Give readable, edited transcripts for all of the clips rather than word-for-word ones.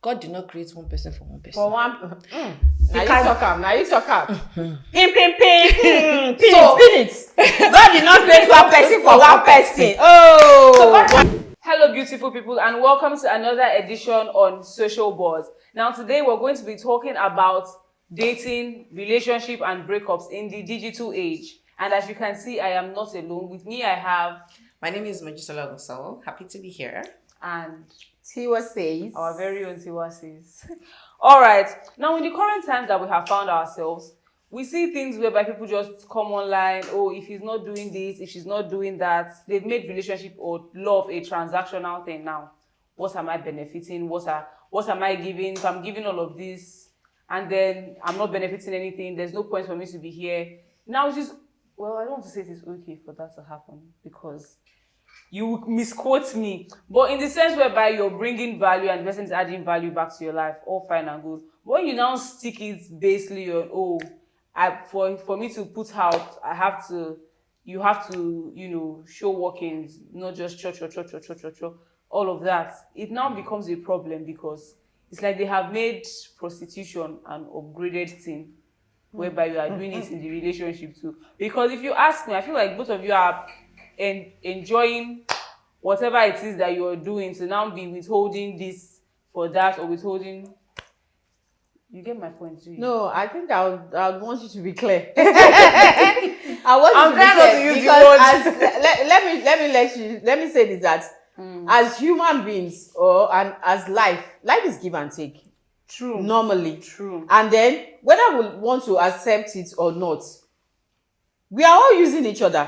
God did not create one person for one person. For one, now you talk am. Pin. God did not create one person for one person. Oh. Hello, beautiful people, and welcome to another edition on Social Buzz. Now, today we're going to be talking about dating, relationship, and breakups in the digital age. And as you can see, I am not alone. With me, I have... My name is Majisola Gusau. Happy to be here. And... Tiwa says. Our very own Tiwa says. All right. Now, in the current times that we have found ourselves, we see things whereby people just come online. Oh, if he's not doing this, if she's not doing that, they've made relationship or love a transactional thing now. What am I benefiting? What am I giving? If I'm giving all of this and then I'm not benefiting anything, there's no point for me to be here. Now it's just, well, I don't want to say it is okay for that to happen because you misquote me. But in the sense whereby you're bringing value and the person is adding value back to your life, all fine and good. But when you now stick it basically on, for me to put out, you have to, show workings, not just church, all of that. It now becomes a problem because it's like they have made prostitution an upgraded thing, whereby you are doing it in the relationship too. Because if you ask me, I feel like both of you are enjoying whatever it is that you're doing to now be withholding this for that or withholding. You get my point, do you? No, I think I would want you to be clear. I want you to be clear because let me say this, that as human beings and as life is give and take. True. Normally. True. And then whether we want to accept it or not, we are all using each other.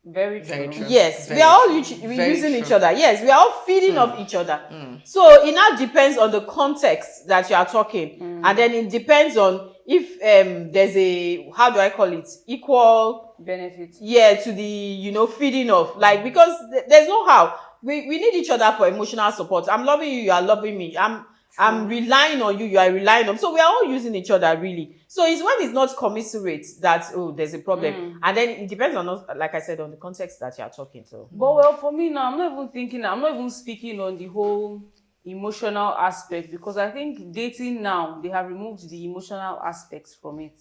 Very true. Very true. Yes, we are all using each other. Yes, we are all feeding off each other. So it now depends on the context that you are talking. And then it depends on if there's a, how do I call it, equal benefit. Yeah, to the, feeding off. Like, because there's no how. We need each other for emotional support. I'm loving you, you are loving me. I'm relying on you, you are relying on me. So we are all using each other, really. So it's when it's not commiserate that, there's a problem. And then it depends on, like I said, on the context that you are talking to. But well, for me now, I'm not even speaking on the whole emotional aspect, because I think dating now, they have removed the emotional aspects from it.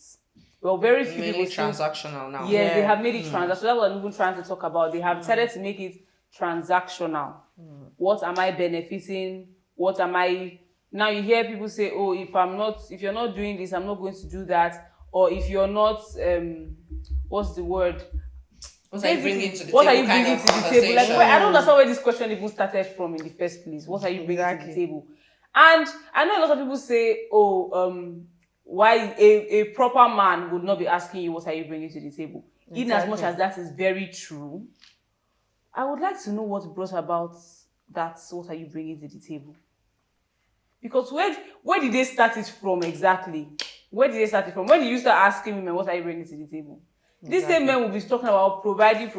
Well, very few people. Transactional now. Yes, they have made it transactional. That's what I'm even trying to talk about. They have decided to make it transactional. What am I benefiting? What am I... Now you hear people say, oh, if you're not doing this, I'm not going to do that. Or if you're not, what's the word? What are you bringing to the what table? Are you bringing to the table? Like, I don't understand where this question even started from in the first place. What are you bringing to the table? And I know a lot of people say, why a proper man would not be asking you, what are you bringing to the table? Exactly. In as much as that is very true, I would like to know what brought about that, what are you bringing to the table? Because where did they start it from exactly? Where did they start it from? When did you start asking women, what are you bringing to the table? Exactly. These same men will be talking about providing.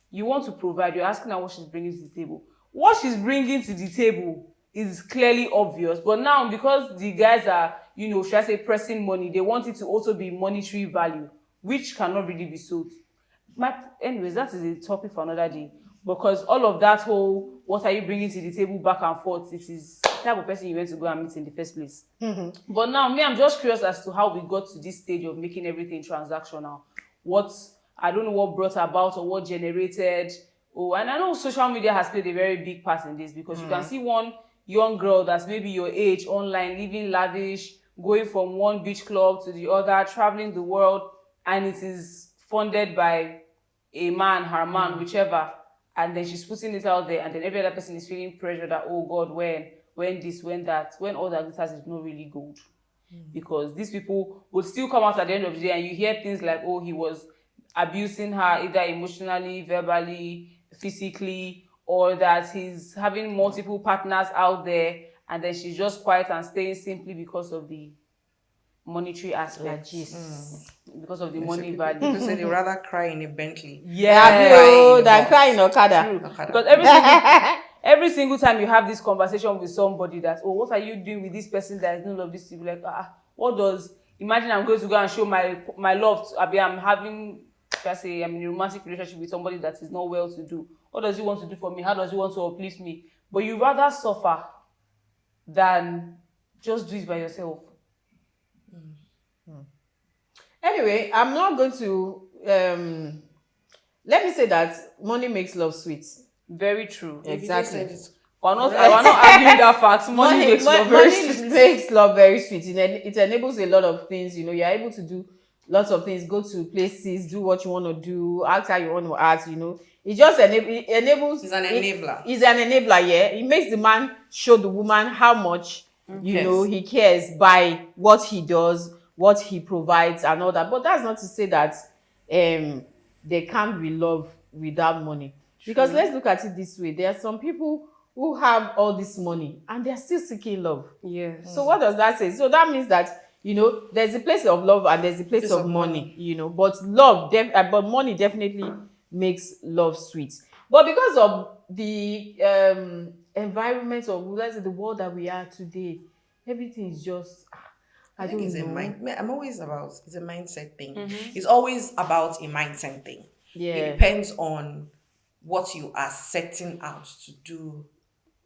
You want to provide, you're asking her what she's bringing to the table. What she's bringing to the table is clearly obvious. But now, because the guys are, should I say, pressing money, they want it to also be monetary value, which cannot really be sold. Anyways, that is a topic for another day. Because all of that whole, what are you bringing to the table back and forth, it is the type of person you went to go and meet in the first place. But now, I'm just curious as to how we got to this stage of making everything transactional. I don't know what brought about or what generated. And I know social media has played a very big part in this, because you can see one young girl that's maybe your age online, living lavish, going from one beach club to the other, traveling the world, and it is funded by a man, her man, whichever. And then she's putting it out there, and then every other person is feeling pressure that, oh God, when this, when that, when all that glitters is not really gold. Because these people would still come out at the end of the day, and you hear things like, oh, he was abusing her either emotionally, verbally, physically, or that he's having multiple partners out there, and then she's just quiet and staying simply because of the monetary aspect. Because of the money value. People say they rather cry in a Bentley. Yeah, than cry in Okada. Because every single time you have this conversation with somebody that, oh, what are you doing with this person that is no love this to be like, what does, imagine I'm going to go and show my love to Abi, I'm having, let's say I'm in a romantic relationship with somebody that is not well to do. What does he want to do for me? How does he want to uplift me? But you rather suffer than just do it by yourself. Anyway, I'm not going to let me say that money makes love sweet. Very true. Exactly. We're not arguing that fact. Money makes love very sweet. Money makes love very sweet. It enables a lot of things. You're able to do lots of things. Go to places, do what you want to do, act how you want to act. It just enables. It's an enabler. It's an enabler. Yeah, it makes the man show the woman how much he cares by what he does, what he provides, and all that. But that's not to say that there can't be love without money. Because let's look at it this way: there are some people who have all this money and they're still seeking love. Yes. So what does that say? So that means that there's a place of love and there's a place of money. But but money definitely makes love sweet. But because of the environment of, let's say, the world that we are today, everything is just I think don't it's know. I'm always about it's a mindset thing. Mm-hmm. It's always about a mindset thing. Yeah. It depends on what you are setting out to do.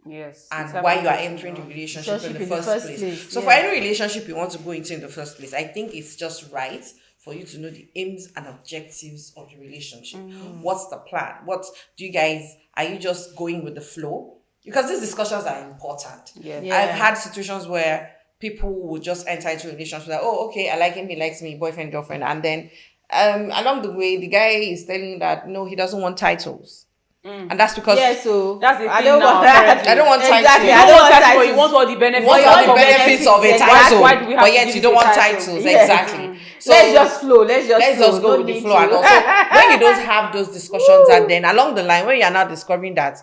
Yes. And why you are entering the relationship in the first place. So yeah. for any relationship you want to go into in the first place, I think it's just right for you to know the aims and objectives of the relationship. What's the plan? What do you guys, are you just going with the flow? Because these discussions are important. Yeah. I've had situations where people will just enter into a relationship like, oh, okay, I like him, he likes me, boyfriend, girlfriend. And then along the way, the guy is telling you that, no, he doesn't want titles. And that's because so that's the thing I don't now, want that. I don't want titles. Exactly. You I don't want want titles, but you titles. want all the benefits. You want all the benefits of a Exactly. title, Why do we have but to yet give you don't it a want title? titles. Yes. Exactly. So Let's just flow. Let's just go No with the need flow. to. And also, when you don't have those discussions, and then along the line, when you are now discovering that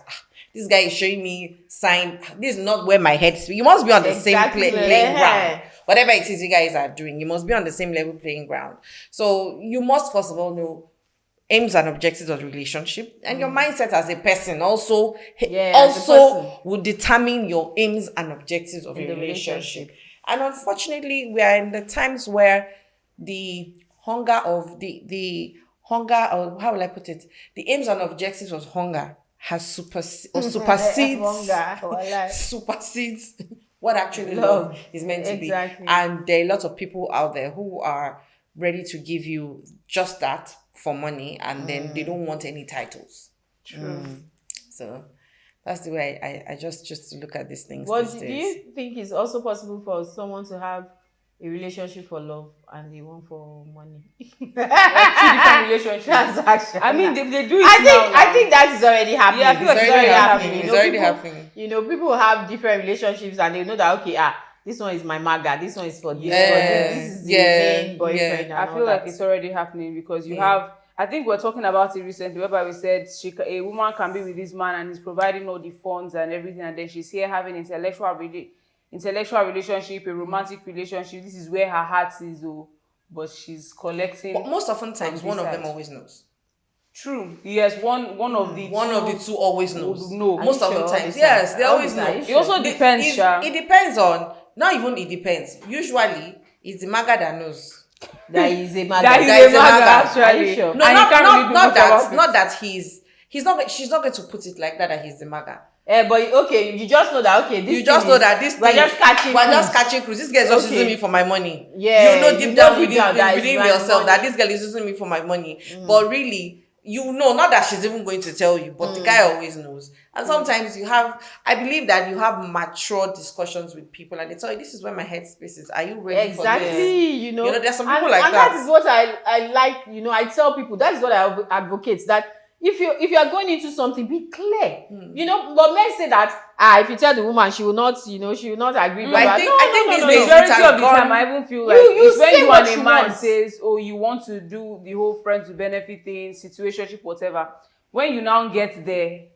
this guy is showing me sign, this is not where my head is. You must be on the Exactly. same playing ground. Whatever it is you guys are doing, you must be on the same level playing ground. So you must first of all know aims and objectives of the relationship, and your mindset as a person also will determine your aims and objectives of the relationship. And unfortunately, we are in the times where the hunger of the hunger, or how will I put it, the aims and objectives of hunger has supersedes what actually love is meant to be. And there are lots of people out there who are ready to give you just that for money, and then they don't want any titles. True. So that's the way I just to look at these things. But do you think it's also possible for someone to have a relationship for love and the one for money? Like 2 different relationships. Transaction. I mean, they do it now. I think that is already happening. Yeah, I feel like it's already happening. It's already happening. People have different relationships and they know that, okay, this one is my maga, this one is for this, this is the main boyfriend. And I feel like it's already happening because you have, I think we're talking about it recently, whereby we said a woman can be with this man and he's providing all the funds and everything, and then she's here having intellectual relationship, a romantic relationship. This is where her heart is, but she's collecting. But most often times, one of them always knows. True. Yes, one of the two always knows. No, most of the times, yes, they always know. It also depends. It depends on. Not even it depends. Usually, it's the maga that knows. That is a maga. That is a maga, actually. Sure? No, not that he's not. She's not going to put it like that. That he's the maga. But okay, you just know that. Okay, this we're just catching cruise. This girl is just using me for my money. Yeah, you know deep down within yourself that this girl is using me for my money. But really, not that she's even going to tell you, but the guy always knows. And sometimes I believe that you have mature discussions with people and they tell you, this is where my headspace is. Are you ready for this? Exactly, there's some people like that. And that is what I like, I tell people, that is what I advocate, that if you are going into something, be clear. But men say that, if you tell the woman, she will not, she will not agree. But I think these days majority of the time, I even feel like it's when you and a man says, oh, you want to do the whole friends with benefit thing, situationship, whatever. When you now get there,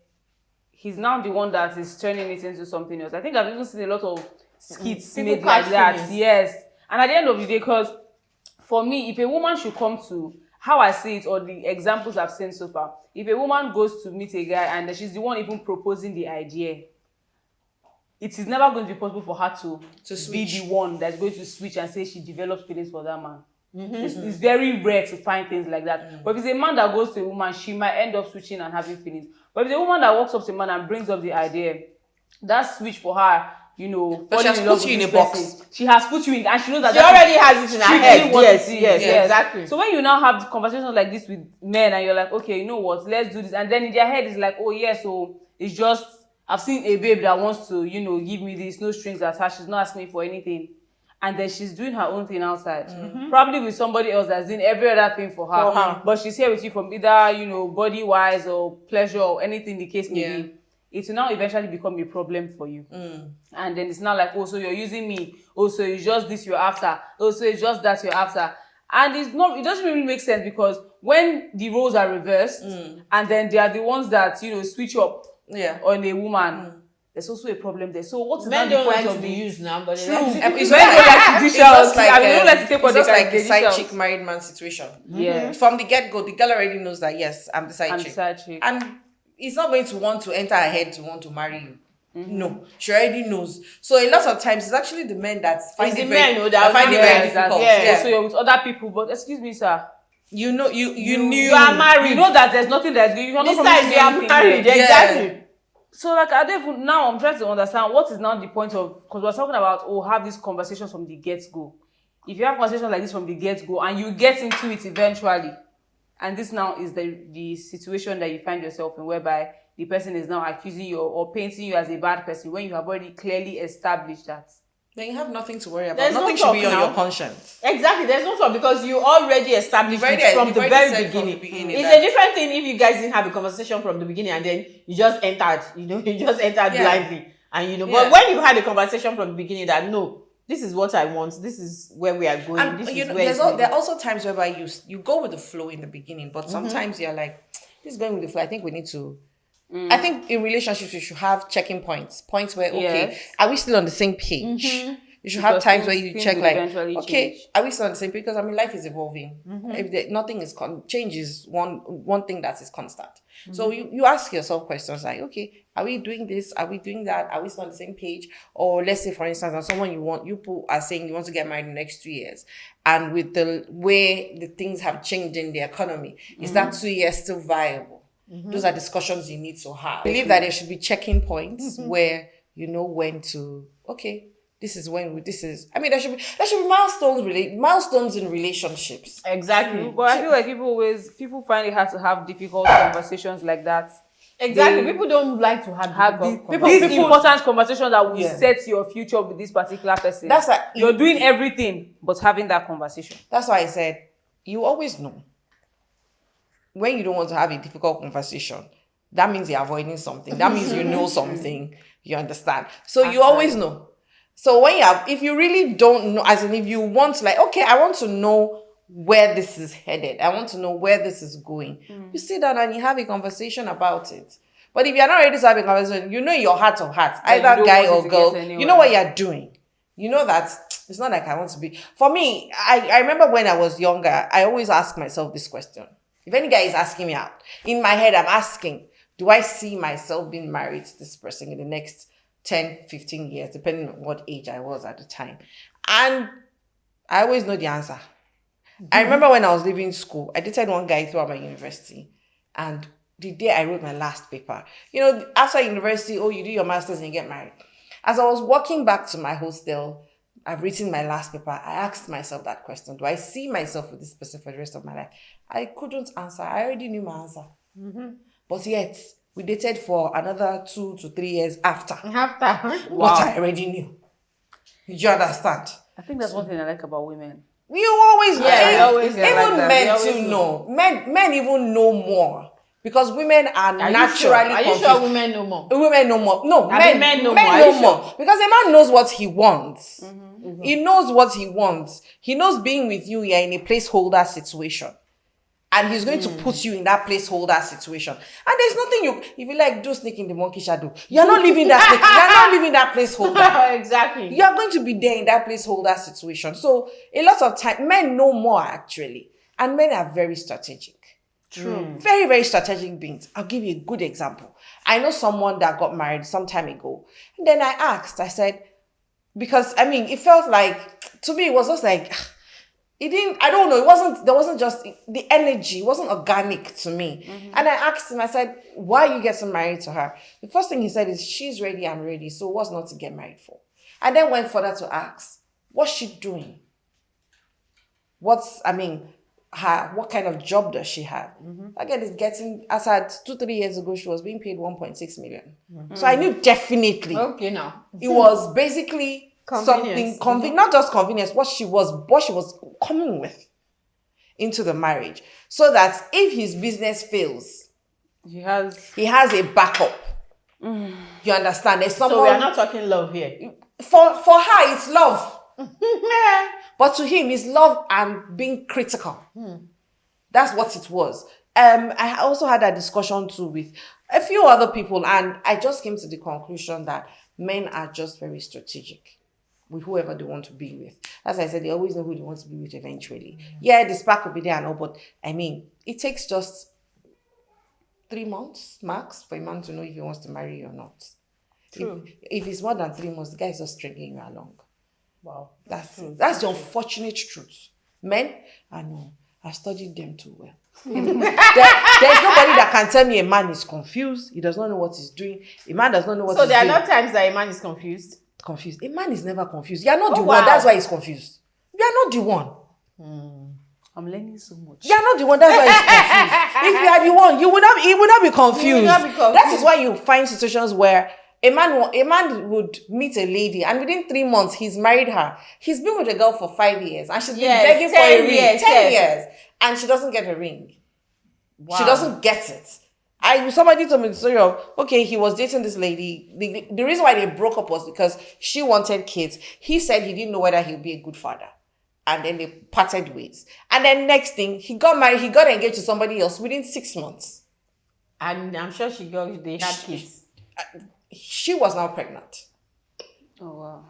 he's now the one that is turning it into something else. I think I've even seen a lot of skits made like that. Yes. And at the end of the day, because for me, if a woman should come to how I see it, or the examples I've seen so far, if a woman goes to meet a guy and she's the one even proposing the idea, it is never going to be possible for her to be the one that's going to switch and say she develops feelings for that man. It's very rare to find things like that. But if it's a man that goes to a woman, she might end up switching and having feelings. But if it's a woman that walks up to a man and brings up the idea, that switch for her But she has falling in love put you with in this a box. person. She has put you in, and she knows that She already has it in her strictly head. what Yes, it is. yes, exactly. So when you now have conversations like this with men, and you're like, okay, you know what, let's do this, and then in their head it's like, oh yeah, so it's just, I've seen a babe that wants to, give me this, no strings attached, she's not asking me for anything, and then she's doing her own thing outside, probably with somebody else that's doing every other thing for her. But she's here with you from either body wise or pleasure or anything the case may be. It will now eventually become a problem for you. And then it's not like, oh, so you're using me. Oh, so it's just this you're after. Oh, so it's just that you're after. And it doesn't really make sense, because when the roles are reversed, and then they are the ones that, switch up on a woman, there's also a problem there. So what is Men the don't point like of to be the used now, but true? they like to- It's when they like to dish out. I mean, they don't like to take what it's they just can like a side dish out. chick married man situation. Yeah. From the get go, the girl already knows that yes, I'm the side I'm the chick. side chick. And it's not going to want to enter her head to want to marry you. No, she already knows. So a lot of times it's actually the men that find it very difficult. Yeah. So you're with other people, but excuse me, sir. You knew. You are married. You know that there's nothing that's good. You're not This promising time they are anything married. there. Exactly. So like now I'm trying to understand what is now the point of, because we're talking about have these conversations from the get-go. If you have conversations like this from the get-go and you get into it eventually, and this now is the situation that you find yourself in, whereby the person is now accusing you or painting you as a bad person when you have already clearly established that. Then you have nothing to worry about. There's Nothing no should be talk on now. your conscience. Exactly, there's no talk, because you already established it from the very beginning. It's a different thing if you guys didn't have a conversation from the beginning and then you just entered, blindly. And but when you had a conversation from the beginning that no, this is what I want, this is where we are going, And this is where there are also times whereby you go with the flow in the beginning, but sometimes you're like, this is going with the flow. I think we need to. I think in relationships you should have checking points where are we still on the same page? You should have times where you check like, okay, are we still on the same page? Because life is evolving. If nothing is change is one thing that is constant. So you ask yourself questions like, okay, are we doing this? Are we doing that? Are we still on the same page? Or let's say, for instance, on someone you are saying you want to get married in the next 2 years, and with the way the things have changed in the economy, is that 2 years still viable? Those are discussions you need to have. I believe that there should be checking points where you know when to, okay, this is when I mean, there should be milestones in relationships. Exactly. But I feel like people find it hard to have difficult conversations like that. Exactly. People don't like to have these important conversations that will set your future with this particular person. That's like you're doing everything but having that conversation. That's why I said you always know when you don't want to have a difficult conversation. That means you're avoiding something. That means you know something. You understand? So you always know. So if you really don't know, as in if you want to, like, okay, I want to know where this is headed. I want to know where this is going. You sit down and you have a conversation about it. But if you're not ready to have a conversation, you know in your heart of hearts, either guy or girl, you know what you're doing. You know that it's not like I want to be. For me, I remember when I was younger, I always ask myself this question. If any guy is asking me out, in my head, I'm asking, do I see myself being married to this person in the next 10, 15 years, depending on what age I was at the time? And I always know the answer. I remember when I was leaving school, I dated one guy throughout my university. And the day I wrote my last paper, after university, you do your master's and you get married. As I was walking back to my hostel, I've written my last paper. I asked myself that question. Do I see myself with this person for the rest of my life? I couldn't answer. I already knew my answer. But yet, we dated for another 2 to 3 years after. What I already knew. Did you understand? I think that's one thing I like about women. You always know. Even men too know. Men even know more. Because women are naturally confused. Are you sure women know more? Women know more. No, men know more. More. Because a man knows what he wants. He knows what he wants. He knows being with you're in a placeholder situation. And he's going to put you in that placeholder situation. And there's nothing if you like, do snake in the monkey shadow. You're not leaving that snake. You're not leaving that placeholder. Exactly. You're going to be there in that placeholder situation. So a lot of time, men know more actually. And men are very strategic. True. Very, very strategic beings. I'll give you a good example. I know someone that got married some time ago. And then I said, because, it felt like, to me, it was just like, it didn't, I don't know, there wasn't just, the energy wasn't organic to me. And I asked him, I said, why are you getting married to her? The first thing he said is, she's ready, I'm ready. So what's not to get married for? I then went further to ask, what's she doing? What kind of job does she have? Again, it's getting, as at 2-3 years ago, she was being paid 1.6 million. So I knew definitely. Okay, now. It was basically something not just convenience, what she was coming with into the marriage, so that if his business fails, he has a backup. You understand? There's someone. So we are not talking love here. For her, it's love. But to him, it's love and being critical. That's what it was. I also had a discussion too with a few other people, and I just came to the conclusion that men are just very strategic with whoever they want to be with. As I said, they always know who they want to be with eventually. Yeah, the spark will be there and all, but it takes just 3 months max for a man to know if he wants to marry you or not. True. If it's more than 3 months, the guy is just stringing you along. Wow. That's the unfortunate truth. Men, I know, I studied them too well. There's nobody that can tell me a man is confused. He does not know what he's doing. A man does not know what he's doing. So there are no times that a man is confused? Confused. A man is never confused. You're not the one. That's why he's confused. You're not the one. I'm learning so much. You're not the one. That's why he's confused. If you are the one, he would not be confused. That is why you find situations where a man would meet a lady, and within 3 months he's married her. He's been with a girl for 5 years, and she's been begging for a ring. 10 years, and she doesn't get a ring. Wow. She doesn't get it. Somebody told me the story of, okay, he was dating this lady. The reason why they broke up was because she wanted kids. He said he didn't know whether he would be a good father. And then they parted ways. And then next thing, he got married, he got engaged to somebody else within 6 months. And I'm sure they had kids. She was now pregnant. Oh, wow.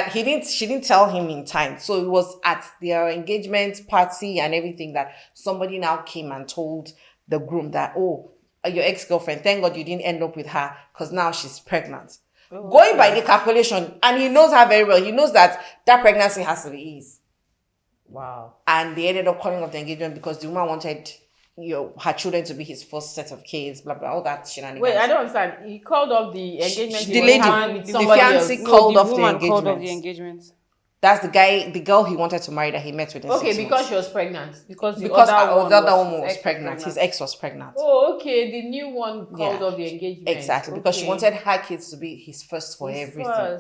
She didn't tell him in time. So it was at their engagement party and everything that somebody now came and told the groom that, oh, your ex-girlfriend, thank God you didn't end up with her, because now she's pregnant. Going by the calculation, and he knows her very well, he knows that pregnancy has to be his. Wow. And they ended up calling off the engagement because the woman wanted her children to be his first set of kids, blah blah, all that shenanigans. Wait, I don't understand. He called off the engagement. The lady, with the somebody fiancé else. called off the engagement. That's the girl he wanted to marry that he met with. Okay, because she was pregnant. Because the other one was pregnant. His ex was pregnant. Oh, okay. The new one called off the engagement. Exactly, because she wanted her kids to be his first for everything.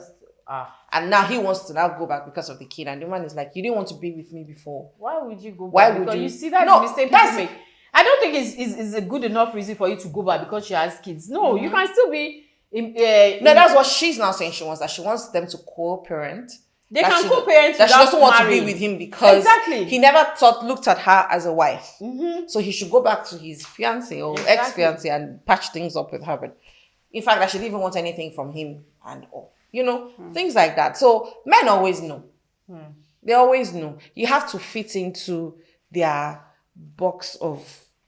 And now he wants to now go back because of the kid. And the man is like, you didn't want to be with me before. Why would you go back? Why would you see that's the mistake people make. I don't think it's a good enough reason for you to go back because she has kids. No, you can still be. No, that's what she's now saying. She wants them to co-parent. They can co-parent. That she doesn't want to be with him because he never looked at her as a wife. So he should go back to his fiance or ex-fiance and patch things up with her. But in fact, I should even want anything from him and all. Things like that. So men always know. They always know. You have to fit into their box of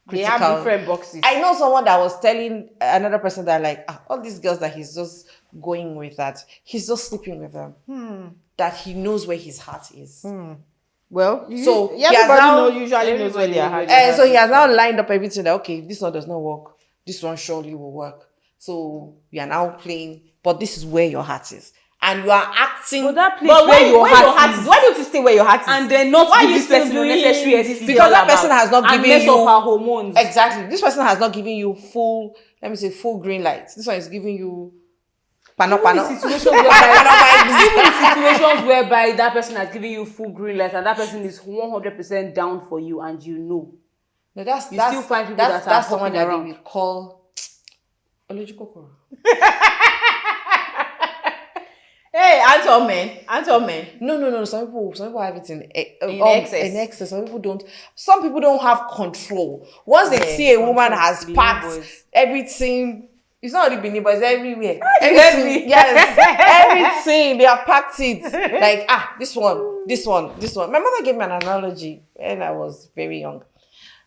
critical. They have different boxes. I know someone that was telling another person that like, all these girls that he's just going with, that he's just sleeping with them. That he knows where his heart is. Well, so everybody usually knows where their heart is. So he has now lined up everything that, okay, this one does not work. This one surely will work. So we are now playing, but this is where your heart is. And you are acting. But that place where your heart is. Why don't you stay where your heart is? And then not give this person unnecessary existence. Because that person has not given you her hormones. Exactly. This person has not given you full green light. This one is giving you pano. Even situations whereby that person has given you full green light and that person is 100% down for you, and you know. No, that's still find people that are someone that they will call Olojukokoro. Hey, Anton men. No. Some people have it in excess. In excess. Some people don't have control. Once they see a woman has packed everything, it's not only Benin, but it's everywhere. Everything, yes, everything. They have packed it. Like, this one. My mother gave me an analogy when I was very young.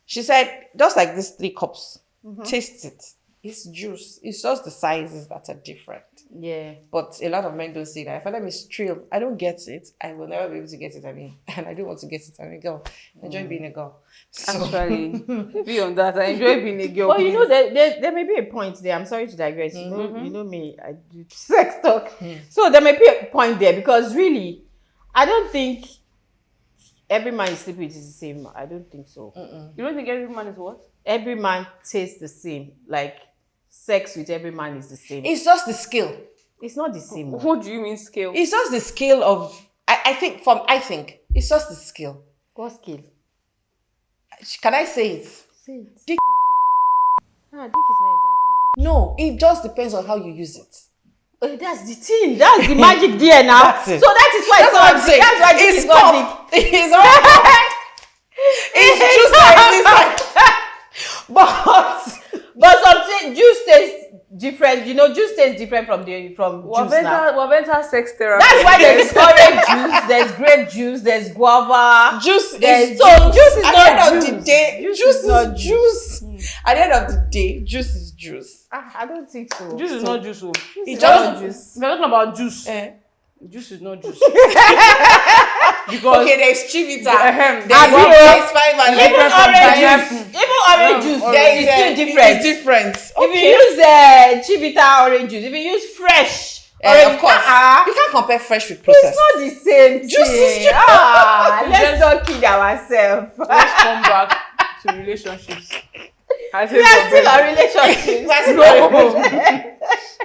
She said, just like these 3 cups, taste it. It's juice. It's just the sizes that are different. Yeah. But a lot of men don't see that. For them, it's thrill. I don't get it. I will never be able to get it. And I don't want to get it. I'm a girl. Enjoy being a girl. So. Actually, be on that. I enjoy being a girl. Well, you know, there may be a point there. I'm sorry to digress. You know me, I do sex talk. So there may be a point there because really, I don't think every man you sleep with is the same. I don't think so. You don't think every man is what? Every man tastes the same. Like sex with every man is the same. It's just the skill. It's not the same. What do you mean scale? It's just the skill of. I think it's just the skill. What skill? Can I say it? Say it. Dick. Ah, dick is not exactly No, it just depends on how you use it. dick. Oh, that's the thing. That's the magic there now. That's it. So that is why That's what I'm saying. That's why dick It's is not dick. It's it's just like But something juice tastes different. You know, juice tastes different from juice now. Wabenta sex therapy. That's why there's orange juice, there's grape juice, there's guava. juice There's is juice is at not the end of juice. the day. Juice is not juice. At the end of the day, juice is juice. I don't think so. Juice is not juice. Oh. It's not just juice. We're talking about juice. Juice is not juice. Because okay. There's chivita. Ahem. There's Abi, there's five and Even different from orange pineapple. juice, even orange juice, orange. there is still different. It's different. If you use chivita orange juice, if you use fresh orange, Of course, you can't compare fresh with it's processed. not the same Juice is thing. juice. Let's not kid ourselves. let's come back to relationships. I We are still a relationship. No.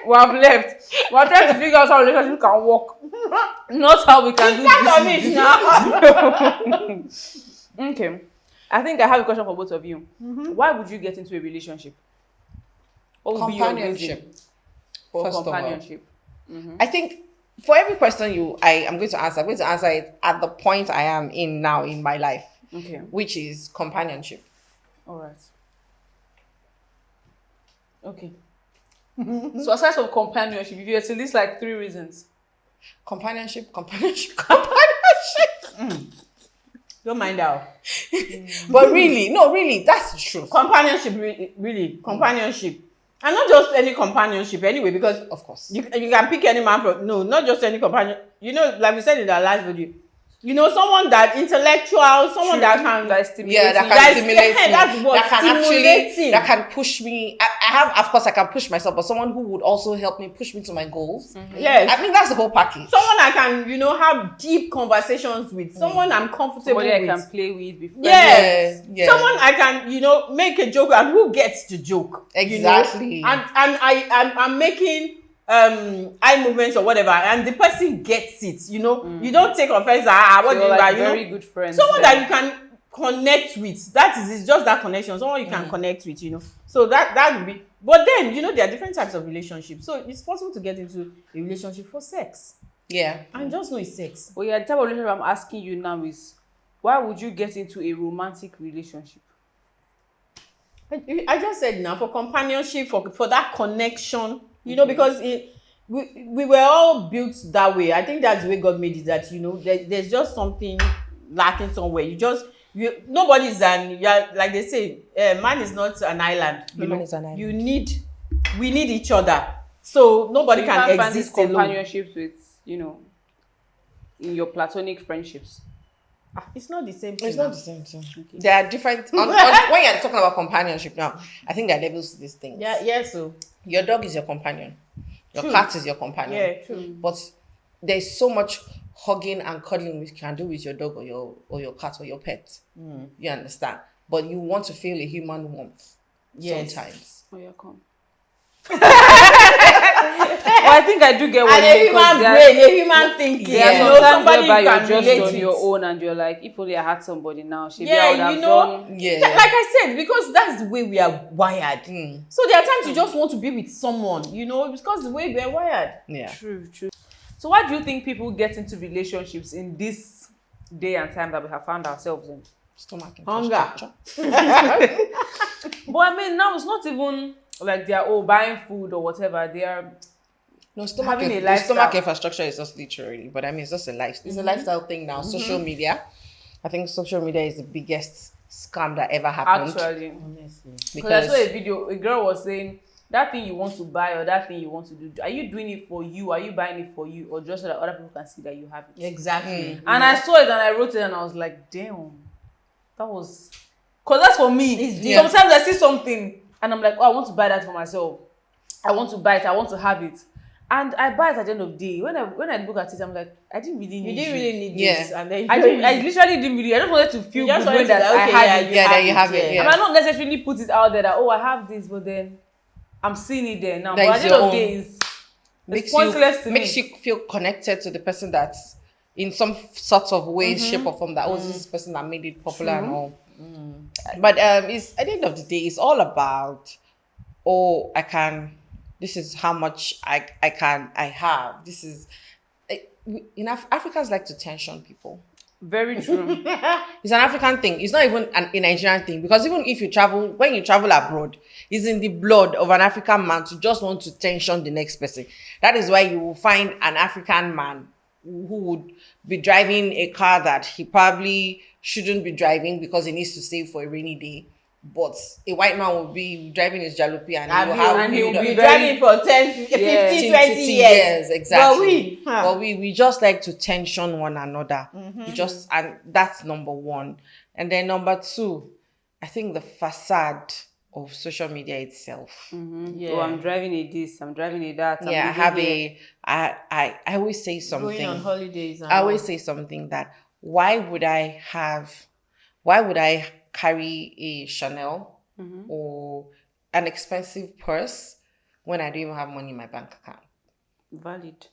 We have left. We are trying to figure out how relationships can work. Not how we can do That's on this. it now. Okay. I think I have a question for both of you. Why would you get into a relationship? What would be your reason Companionship. for First of all. companionship? I think for every question I'm going to answer it at the point I am in now in my life, Okay. which is companionship. All right. Okay. So aside from companionship, if you were to list like 3 reasons. Companionship. Don't mind out. But really, that's the truth. Companionship, really, companionship. And not just any companionship anyway, because Of course. you can pick any man from, no, not just any companion. You know, like we said in our last video, you know, someone that intellectual, someone that can, That is stimulating. Yeah, that That's- can stimulate me. that's what, That can stimulating. that can push me. I have, of course, I can push myself, but someone who would also help me push me to my goals. yes. I think that's the whole package. Someone I can, you know, have deep conversations with. Someone I'm comfortable Somebody I with. can play with, be friends Yes. Yeah. Someone I can, you know, make a joke and who gets to joke. Exactly. You know? And I'm making eye movements or whatever, and the person gets it, you know. You don't take offense, what So do you like like, you very know? good friends. Someone that you can connect with. That is, it's just that connection. Someone you can connect with, you know. So that would be. But then, you know, there are different types of relationships. So it's possible to get into a relationship for sex. Yeah. And just know it's sex. Well, yeah, the type of relationship I'm asking you now is, why would you get into a romantic relationship? I just said now, for companionship, for that connection, you know, because we were all built that way. I think that's the way God made it, that, you know, there's just something lacking somewhere. Nobody's like they say, man is not an island. You Man know, is an island. we need each other. So nobody You can can't find these exist alone. companionships with, you know, in your platonic friendships. It's not the same thing. It's not the same thing. There are different. When you're talking about companionship now, I think there are levels to this thing. Yeah, so. Your dog is your companion. Your True. cat is your companion. Yeah, true. But there's so much hugging and cuddling you can do with your dog or your cat or your pet. You understand? But you want to feel a human warmth. Yes. Sometimes. Oh, yeah, come. Well, I think I do get what And you a mean, human 'cause brain, a human thinking. there are You know, sometimes somebody whereby you you're can just relate on with. your own and you're like, if only I had somebody now, I would Yeah, have you know, done. Yeah. like I said, because that's the way we are wired. Mm. So there are times you just want to be with someone, you know, because the way we are wired. Yeah. True. So why do you think people get into relationships in this day and time that we have found ourselves in? Stomach Hunger. infrastructure. But I mean, now it's not even like they are buying food or whatever. They are No, stomach, Having a the lifestyle. stomach infrastructure is just literally, but I mean, it's just a life. It's a lifestyle thing now. Social media. I think social media is the biggest scam that ever happened. actually. Honestly. Because I Because saw a video, a girl was saying that thing you want to buy or that thing you want to do, are you doing it for you? Are you buying it for you, or just so that other people can see that you have it? Exactly. And I saw it and I wrote it and I was like, damn, that was, because that's for me. Sometimes I see something and I'm like, oh, I want to buy that for myself. I want to buy it. I want to have it. And I buy it at the end of the day. When I look at it, I'm like, I didn't really need You didn't really need this. And then I literally didn't really. I just wanted to feel good when that I had it. Then you have it. I might not necessarily put it out there that, oh, I have this, but then I'm seeing it there now. But at the end of the day, it's pointless to me. Makes you feel connected to the person that's in some sort of way, shape or form that this is the person that made it popular and all. But it's at the end of the day, it's all about, this is how much I have. This is, Africans like to tension people. Very true. It's an African thing. It's not even a Nigerian thing, because even if when you travel abroad, it's in the blood of an African man to just want to tension the next person. That is why you will find an African man who would be driving a car that he probably shouldn't be driving because he needs to save for a rainy day. But a white man will be driving his jalopy and he will be driving for 10, 15, 20 years. Exactly. But we just like to tension one another. And that's number one. And then number two, I think the facade of social media itself. Oh, I'm driving a this, I'm driving a that. I always say something. Going on holidays. I always say something that why would I carry a Chanel or an expensive purse when I don't even have money in my bank account? Valid.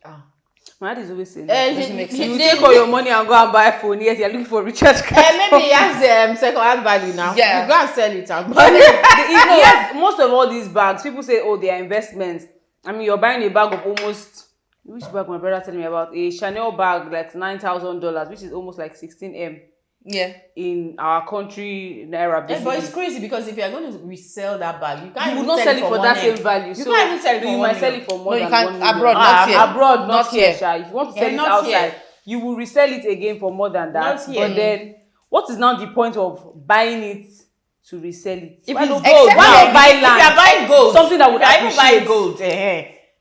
My dad is always saying that. You take all your money and go and buy a phone. Yes, you're looking for a recharge card. Maybe he has second-hand value now. Yeah. You go and sell it and yes, most of all these bags, people say, oh, they are investments. I mean, you're buying a bag of almost, which bag my brother telling me about? A Chanel bag, like $9,000, which is almost like 16M. Yeah. In our country, Naira. Yeah, but it's crazy because if you're going to resell that bag, you can't would not sell it for that same value. You can't even sell it for you might sell it for more than 1 million. Abroad, not here. Abroad, not here. If you want to sell it not outside, here. you will resell it again for more than that. Not here. But then, what is now the point of buying it to resell it? If Why it's not gold, gold? Why not buy land? If you're buying gold, something that would I even buy appreciate gold.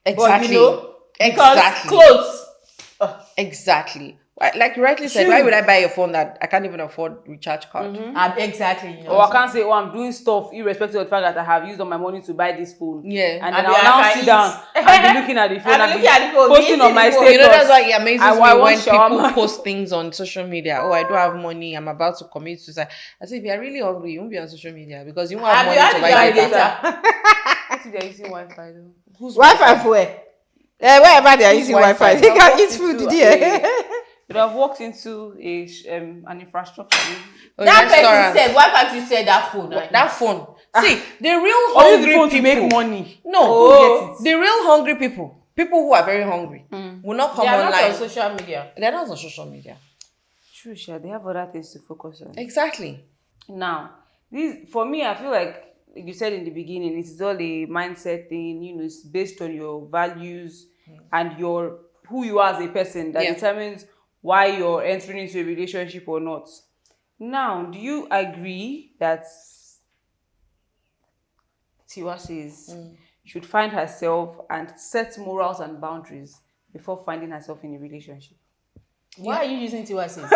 Exactly. But because clothes. Exactly. Like you rightly said, why would I buy a phone that I can't even afford recharge card? Exactly. Or I can't say, oh, I'm doing stuff irrespective of the fact that I have used all my money to buy this phone. Yeah. And then I'll now sit down and be looking at the phone and be posting on my You status. know, that's why it amazes me when shawarma. people post things on social media. Oh, I don't have money. I'm about to commit suicide. I say, if you're really hungry, you won't be on social media because you won't have money to buy data. I think they're using Wi-Fi though. Who's Wi-Fi for where? Wherever they are using Wi-Fi, they can eat food there. You'd have walked into an infrastructure. That person said, why can't you sell that phone? That phone. See, the real hungry people to make money. No, the real hungry people who are very hungry, will not come online. They are not on social media. They're not on social media. True, sure. They have other things to focus on. Exactly. Now, for me, I feel like you said in the beginning, it's all a mindset thing. You know, it's based on your values and who you are as a person that determines why you're entering into a relationship or not. Now, do you agree that Tiwa says should find herself and set morals and boundaries before finding herself in a relationship? Why are you using Tiwa says?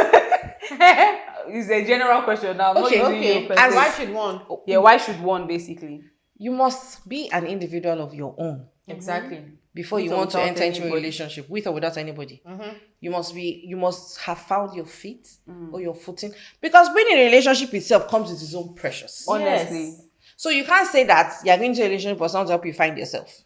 It's a general question now. I'm not using your person. And why should one? Yeah, why should one basically? You must be an individual of your own. Exactly. Before you want to enter into a relationship, with or without anybody. You must have found your feet or your footing. Because being in a relationship itself comes with its own pressures. Honestly. Yes. So you can't say that you're going to a relationship for someone to help you find yourself.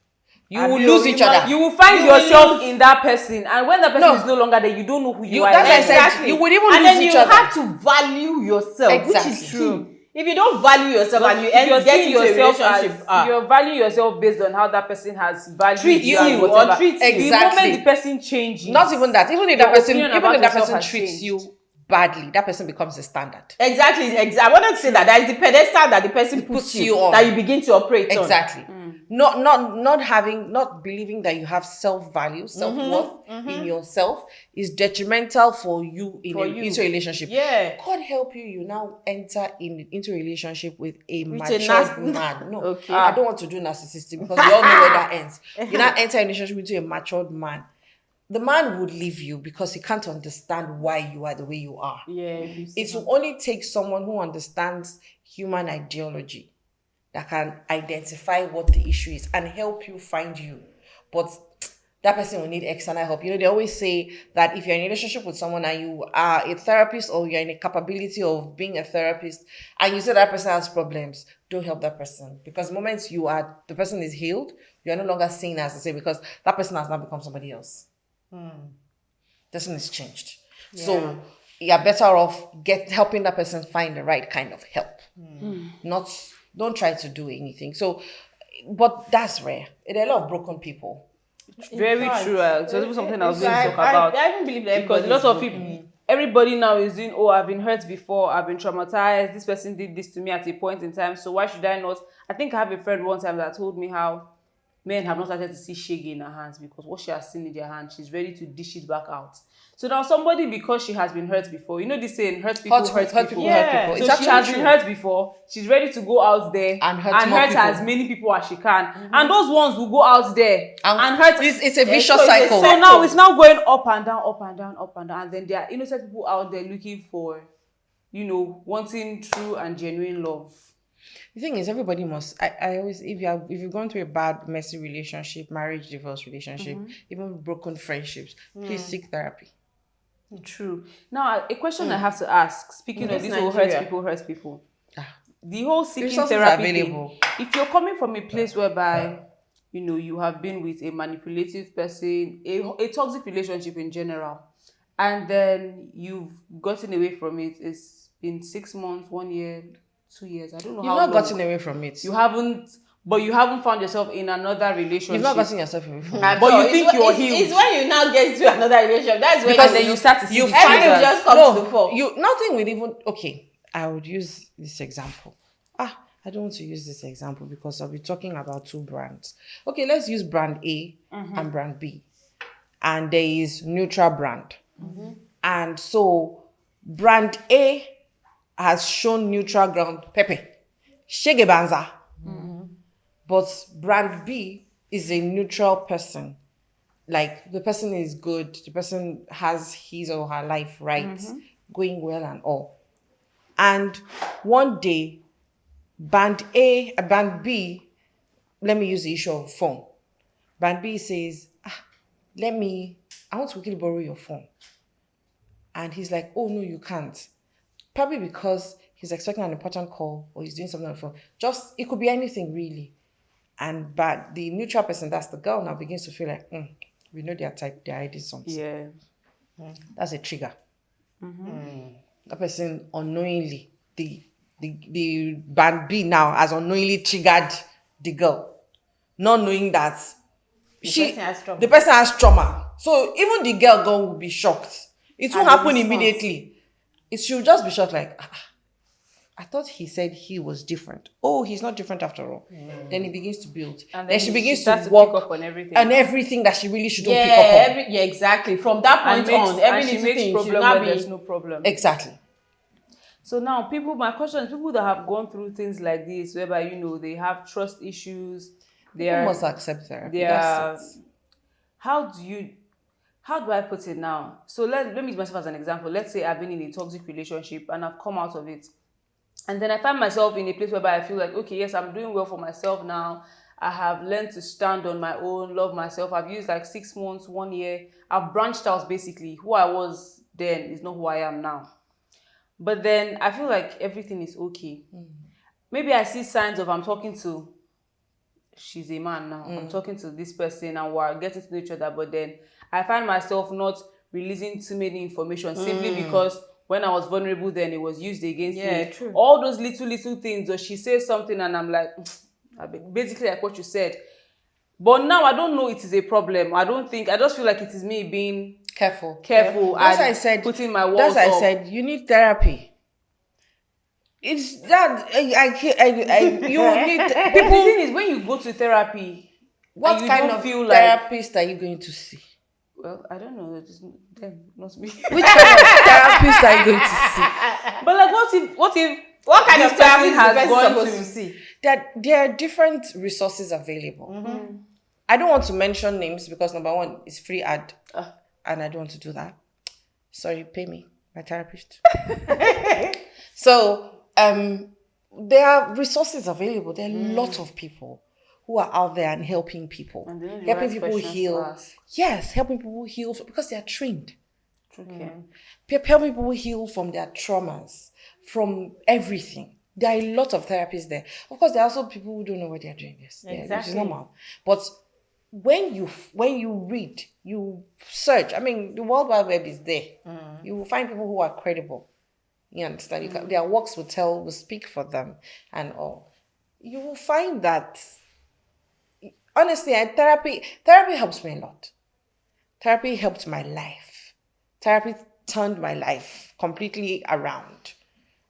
You will lose each other. You will find yourself in that person. And when that person is no longer there, you don't know who you are. Exactly. You would even lose each other. And then you have to value yourself, exactly. which is true. If you don't value yourself and you get into a relationship, you value yourself based on how that person has valued treat you or treats you. Exactly. The moment the person changes, not even that. Even if that person treats you badly, that person becomes a standard. Exactly. I wanted to say that is the pedestal that the person puts you on, that you begin to operate on. Exactly. not believing that you have self-value, self-worth in yourself is detrimental for you into a relationship. Yeah. God help you, you now enter into a relationship with a With a matured man. No, Okay. I don't want to do narcissistic because we all know where that ends. You now enter a relationship into a matured man. The man would leave you because he can't understand why you are the way you are. Yeah. It will only take someone who understands human ideology that can identify what the issue is and help you find you. But that person will need external help. They always say that if you're in a relationship with someone and you are a therapist or you're in a capability of being a therapist and you say that person has problems, don't help that person. Because the moment the person is healed, you're no longer seen as the same because that person has now become somebody else. Person is changed. Yeah. So you're better off helping that person find the right kind of help. Don't try to do anything. So, but that's rare. There are a lot of broken people. Very true. It's even something I was going to talk about. I even believe that because a lot of people, everybody now is doing, I've been hurt before, I've been traumatized, this person did this to me at a point in time, so why should I not? I think I have a friend one time that told me how men have not started to see shaggy in her hands because what she has seen in their hand, she's ready to dish it back out. So now somebody, because she has been hurt before, this saying, hurt people, hurt people. Yeah. So she has been hurt before, she's ready to go out there and hurt as many people as she can. And those ones will go out there and hurt. It's a vicious cycle. So now it's now going up and down, up and down, up and down. And then there are innocent people out there looking for, wanting true and genuine love. The thing is, everybody must. I always, if you've gone through a bad, messy relationship, marriage, divorce relationship, even broken friendships, please seek therapy. True. Now, a question I have to ask. Speaking of this whole hurts people. The whole seeking therapy thing. If you're coming from a place whereby, you have been with a manipulative person, a toxic relationship in general, and then you've gotten away from it. It's been 6 months, 1 year. 2 years. I don't know. You've not gotten away from it. You haven't, but you haven't found yourself in another relationship. You've not gotten yourself away from it. But you think you're healed. It's when you now get to another relationship. That's when because then you start to see everything will just come to the fore. Nothing will even. Okay, I would use this example. I don't want to use this example because I'll be talking about two brands. Okay, let's use brand A and brand B, and there is neutral brand, and so brand A has shown neutral ground, Pepe, Shege Banza. But brand B is a neutral person. Like, the person is good, the person has his or her life right, going well and all. And one day, band B, let me use the issue of phone. Band B says, I want to quickly borrow your phone. And he's like, oh no, you can't. Probably because he's expecting an important call or he's doing something on the phone. It could be anything really. But the neutral person, that's the girl, now begins to feel like, we know their type, they're hiding something. Yeah. That's a trigger. That person unknowingly, the band B now has unknowingly triggered the girl. Not knowing that the person has trauma. So even the girl will be shocked. It won't happen immediately. She'll just be shocked like, I thought he said he was different. Oh, he's not different after all. Then he begins to build. And then she begins to work pick up on everything. And everything that she really shouldn't pick up on. Exactly. From that point on, every little thing problem should not when be... there's no problem. Exactly. So now, my question is, people that have gone through things like this, whereby, they have trust issues, people must accept therapy. How do I put it now? So let me use myself as an example. Let's say I've been in a toxic relationship and I've come out of it. And then I find myself in a place whereby I feel like, okay, yes, I'm doing well for myself now. I have learned to stand on my own, love myself. I've used like 6 months, 1 year. I've branched out basically. Who I was then is not who I am now. But then I feel like everything is okay. Maybe I see signs of she's a man now. I'm talking to this person and we're getting to know each other. But then I find myself not releasing too many information simply because when I was vulnerable then it was used against me. True. All those little things, or she says something and I'm like, basically like what you said. But now I don't know it is a problem. I just feel like it is me being careful. That's why I said, putting my walls up. That's why I said, you need therapy. It's that you need The people. thing is, when you go to therapy, What and you kind don't of feel like, therapist are you going to see? well, I don't know, it's them, not me. Which kind of therapist are you going to see? But like, what if What kind this of therapy person is the has person gone supposed to to see? There are different resources available. I don't want to mention names because number one, it's free ad, and I don't want to do that. Sorry, pay me, my therapist. So there are resources available. There are a lot of people who are out there and helping people, And they know the helping right people questions to heal. ask. Yes, helping people heal because they are trained. Okay. Helping people heal from their traumas, from everything. There are a lot of therapists there. Of course, there are also people who don't know what they are doing. Yes, which is Exactly. normal. But when you read, you search. I mean, the World Wide Web is there. You will find people who are credible. You understand? Their works will speak for them, and all. You will find that. Honestly, therapy helps me a lot. Therapy helped my life. Therapy turned my life completely around.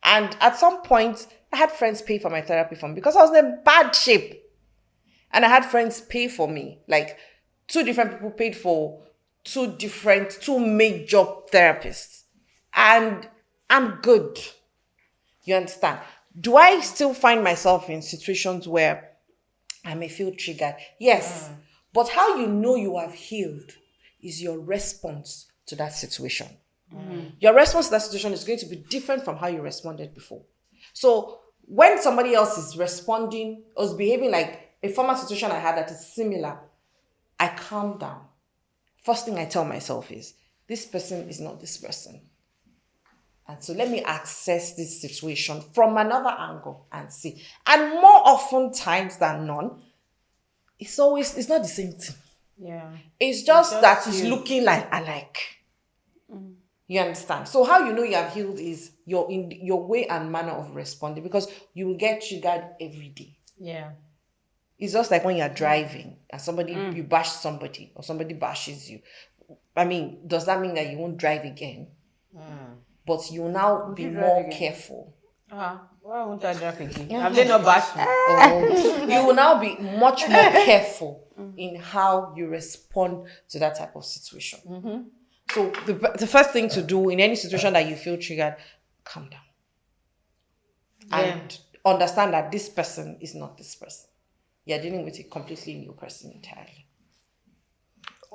And at some point, I had friends pay for my therapy for me because I was in bad shape. And I had friends pay for me. Like 2 different people paid for 2 major therapists. And I'm good. You understand? Do I still find myself in situations where I may feel triggered? Yes. But how you know you have healed is your response to that situation. Your response to that situation is going to be different from how you responded before. So when somebody else is responding or is behaving like a former situation I had that is similar, I calm down. First thing I tell myself is, this person is not this person. And so let me access this situation from another angle and see. And more often times than none, it's not the same thing. Yeah. It's just that it's you. looking like alike. You understand? So how you know you have healed is your way and manner of responding, because you will get triggered every day. Yeah. It's just like when you're driving and you bash somebody or somebody bashes you. I mean, does that mean that you won't drive again? But you will now be more careful. Why won't I drive again? Have they not bashed me? You will now be much more careful in how you respond to that type of situation. So the first thing to do in any situation that you feel triggered, calm down. And understand that this person is not this person. You're dealing with a completely new person entirely.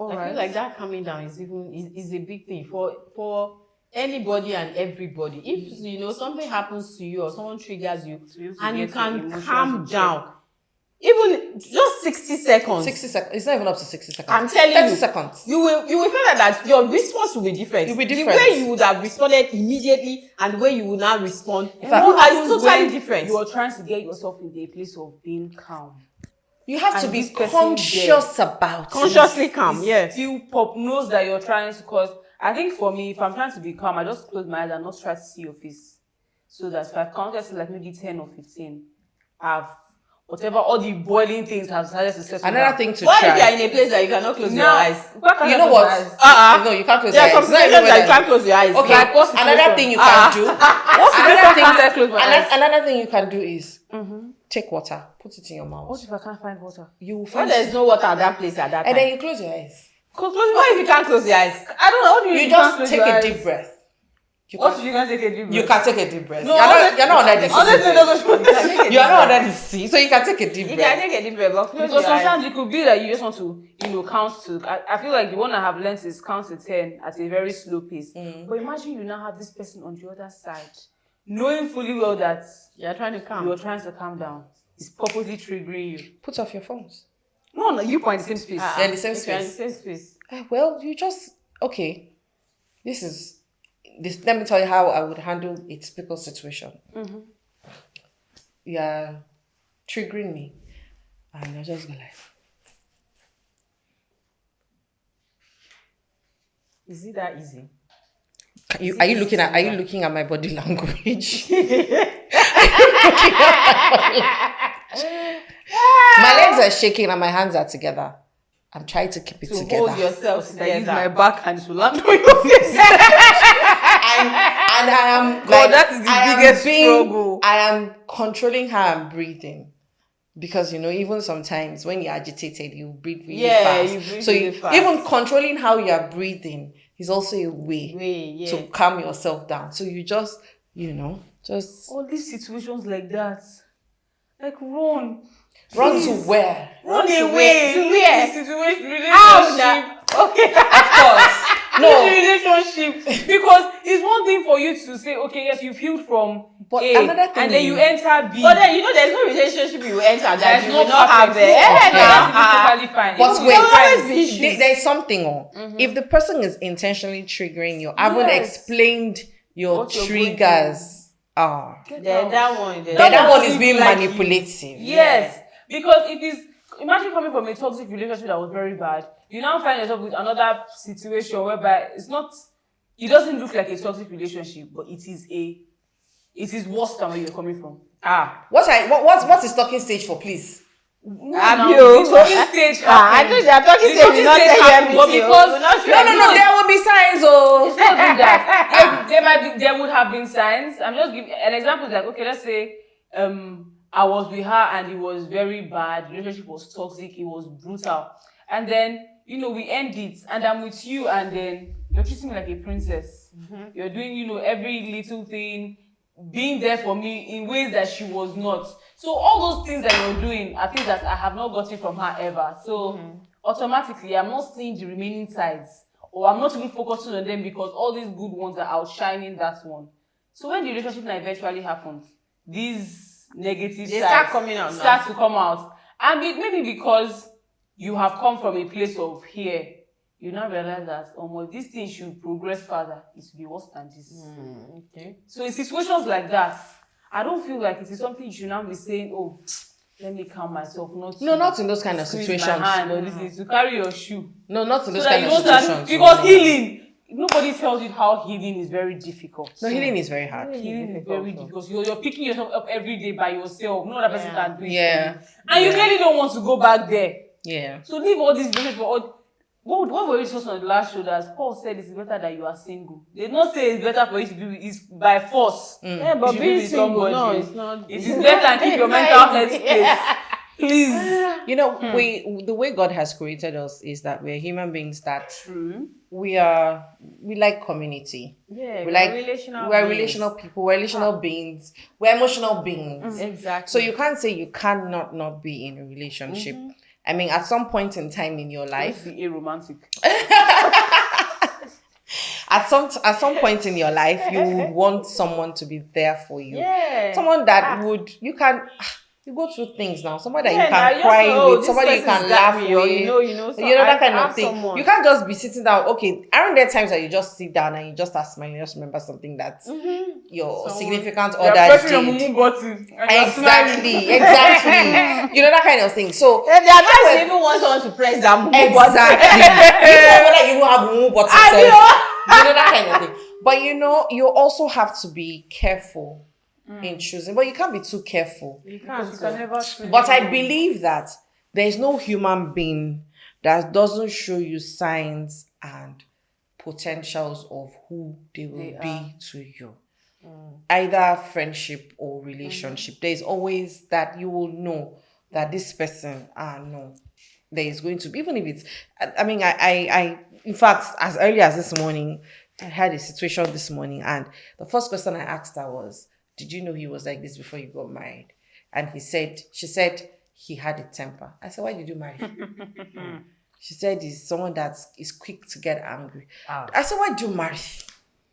I feel like that calming down is a big thing for anybody and everybody. If something happens to you or someone triggers you, and you can calm down, even just 60 seconds. 60 seconds. It's not even up to 60 seconds. I'm telling 30 you, seconds. You will feel that your response will be different. It will be different. The way you would have responded immediately and the way you will now respond is What totally different. You are trying to get yourself in a place of being calm. You have to And be this person conscious about it. Consciously calm, yes. Still pop knows that you're trying to, cause I think for me, if I'm trying to be calm, I just close my eyes and not try to see your face. So that if I've counted to like maybe 10 or 15, all the boiling things have started to settle Another down. thing to What try. if you are in a place that you cannot close your eyes? You know what? No, you can't close your eyes. There are some situations that you can't close your eyes. Okay, Like, what's the another situation? thing you can do. Another thing you can do is take water, put it in your mouth. What if I can't find water? You will When find there's no water at that place at that time. and then you close your eyes. What if you can't close your eyes? I don't know. What do You can't just close take your a eyes? deep breath. What if you can't take a deep breath? You can take a deep breath. No, you're not under the sea. You You're not under the sea, so you can take a deep can breath. take a deep breath, but close Because your eyes. sometimes it could be that you just want to, count to. I feel like the one I have learned is count to 10 at a very slow pace. But imagine you now have this person on the other side, knowing fully well that You're trying to calm. you're trying to calm down. It's purposely triggering you. Put off your phones. No, you point the same space. They're in the same If you're in the space. same space. Well, you just let me tell you how I would handle a typical situation. You're triggering me, and you're just like, Is it that easy? Are you looking at my body language? My legs are shaking and my hands are together. I'm trying to keep it To together. hold yourself I use my together. backhand to land on your face. And I am God, that is the biggest struggle. I am controlling how I'm breathing. Because, even sometimes when you're agitated, you breathe really fast. You breathe so really fast. even controlling how you're breathing is also a way yeah. to calm yourself down. So you just, just... All these situations like that. Like, run. Run Please. to where? Run to away. where? To Leave where? the situation, How? relationship. Okay. Of course. No. No. Relationship. Because it's one thing for you to say, okay, yes, you've healed from But A, another thing and then you enter B. But then there's no relationship you enter that There's you no will not have perfect. there. That's totally fine. But Even wait, with friends, there's something. If the person is intentionally triggering you, I haven't Yes. explained your What you're going triggers. Then that one. Then that one is being like manipulative. Yes. Because if it's, imagine coming from a toxic relationship that was very bad, you now find yourself with another situation whereby it doesn't look like a toxic relationship, but it is worse than where you're coming from. What's the talking stage for, please? The talking stage I know they are talking stage will not tell you but everything. because No, there will be signs. it's not doing that. There would have been signs. I'm just giving an example. Like, okay, let's say I was with her and it was very bad. The relationship was toxic. It was brutal. And then, we end it and I'm with you and then you're treating me like a princess. You're doing, every little thing, being there for me in ways that she was not. So all those things that you're doing are things that I have not gotten from her ever. So automatically, I'm not seeing the remaining sides, or I'm not even focusing on them because all these good ones are outshining that one. So when the relationship now eventually happens, these negative sides start coming out start to come out. And maybe because you have come from a place of here, you now realize that this thing should progress further. It will be worse than this. Okay. So in situations like that, I don't feel like it is something you should now be saying, let me calm myself. Not in those kind of squeeze situations. My hand or this is to carry your shoe. No, not in those So kind that of you don't situations. because healing, nobody tells you how healing is very difficult. No, healing is very hard. Healing is very difficult. You're picking yourself up every day by yourself. No other person can do it. Yeah. For you. And you clearly don't want to go back there. Yeah. So leave all this business for all. What were we discussing on the last show that Paul said it's better that you are single. They did not say it's better for you to be with, it's by force. Yeah, but being single, no, it's not. It is better and keep your mental health space. Please. The way God has created us is that we're human beings that True. we like community. Yeah, we're relational people, we're relational beings, we're emotional beings. Exactly. So you can't say you cannot not be in a relationship. I mean, at some point in time in your life, Be a romantic. at some point in your life, you would want someone to be there for you. Yeah. Someone that you go through things now. Somebody that you can cry with, somebody you can laugh with. That kind of thing. Someone. You can't just be sitting down. Okay, aren't there times that you just sit down and you just start smiling, just remember something that your significant other did. Exactly. That kind of thing. So there are times you even want someone to press that button. Exactly. You don't have mumu button. That kind of thing. But you also have to be careful in choosing. But you can't be too careful. You can never. But I believe that there is no human being that doesn't show you signs and potentials of who they will be to you. Either friendship or relationship. There is always that you will know that this person, no, there is going to be, even if it's, I in fact, as early as this morning, I had a situation this morning, and the first question I asked her was, did you know he was like this before you got married? And she said he had a temper. I said, why did you marry? She said he's someone that is quick to get angry. I said, why did you marry?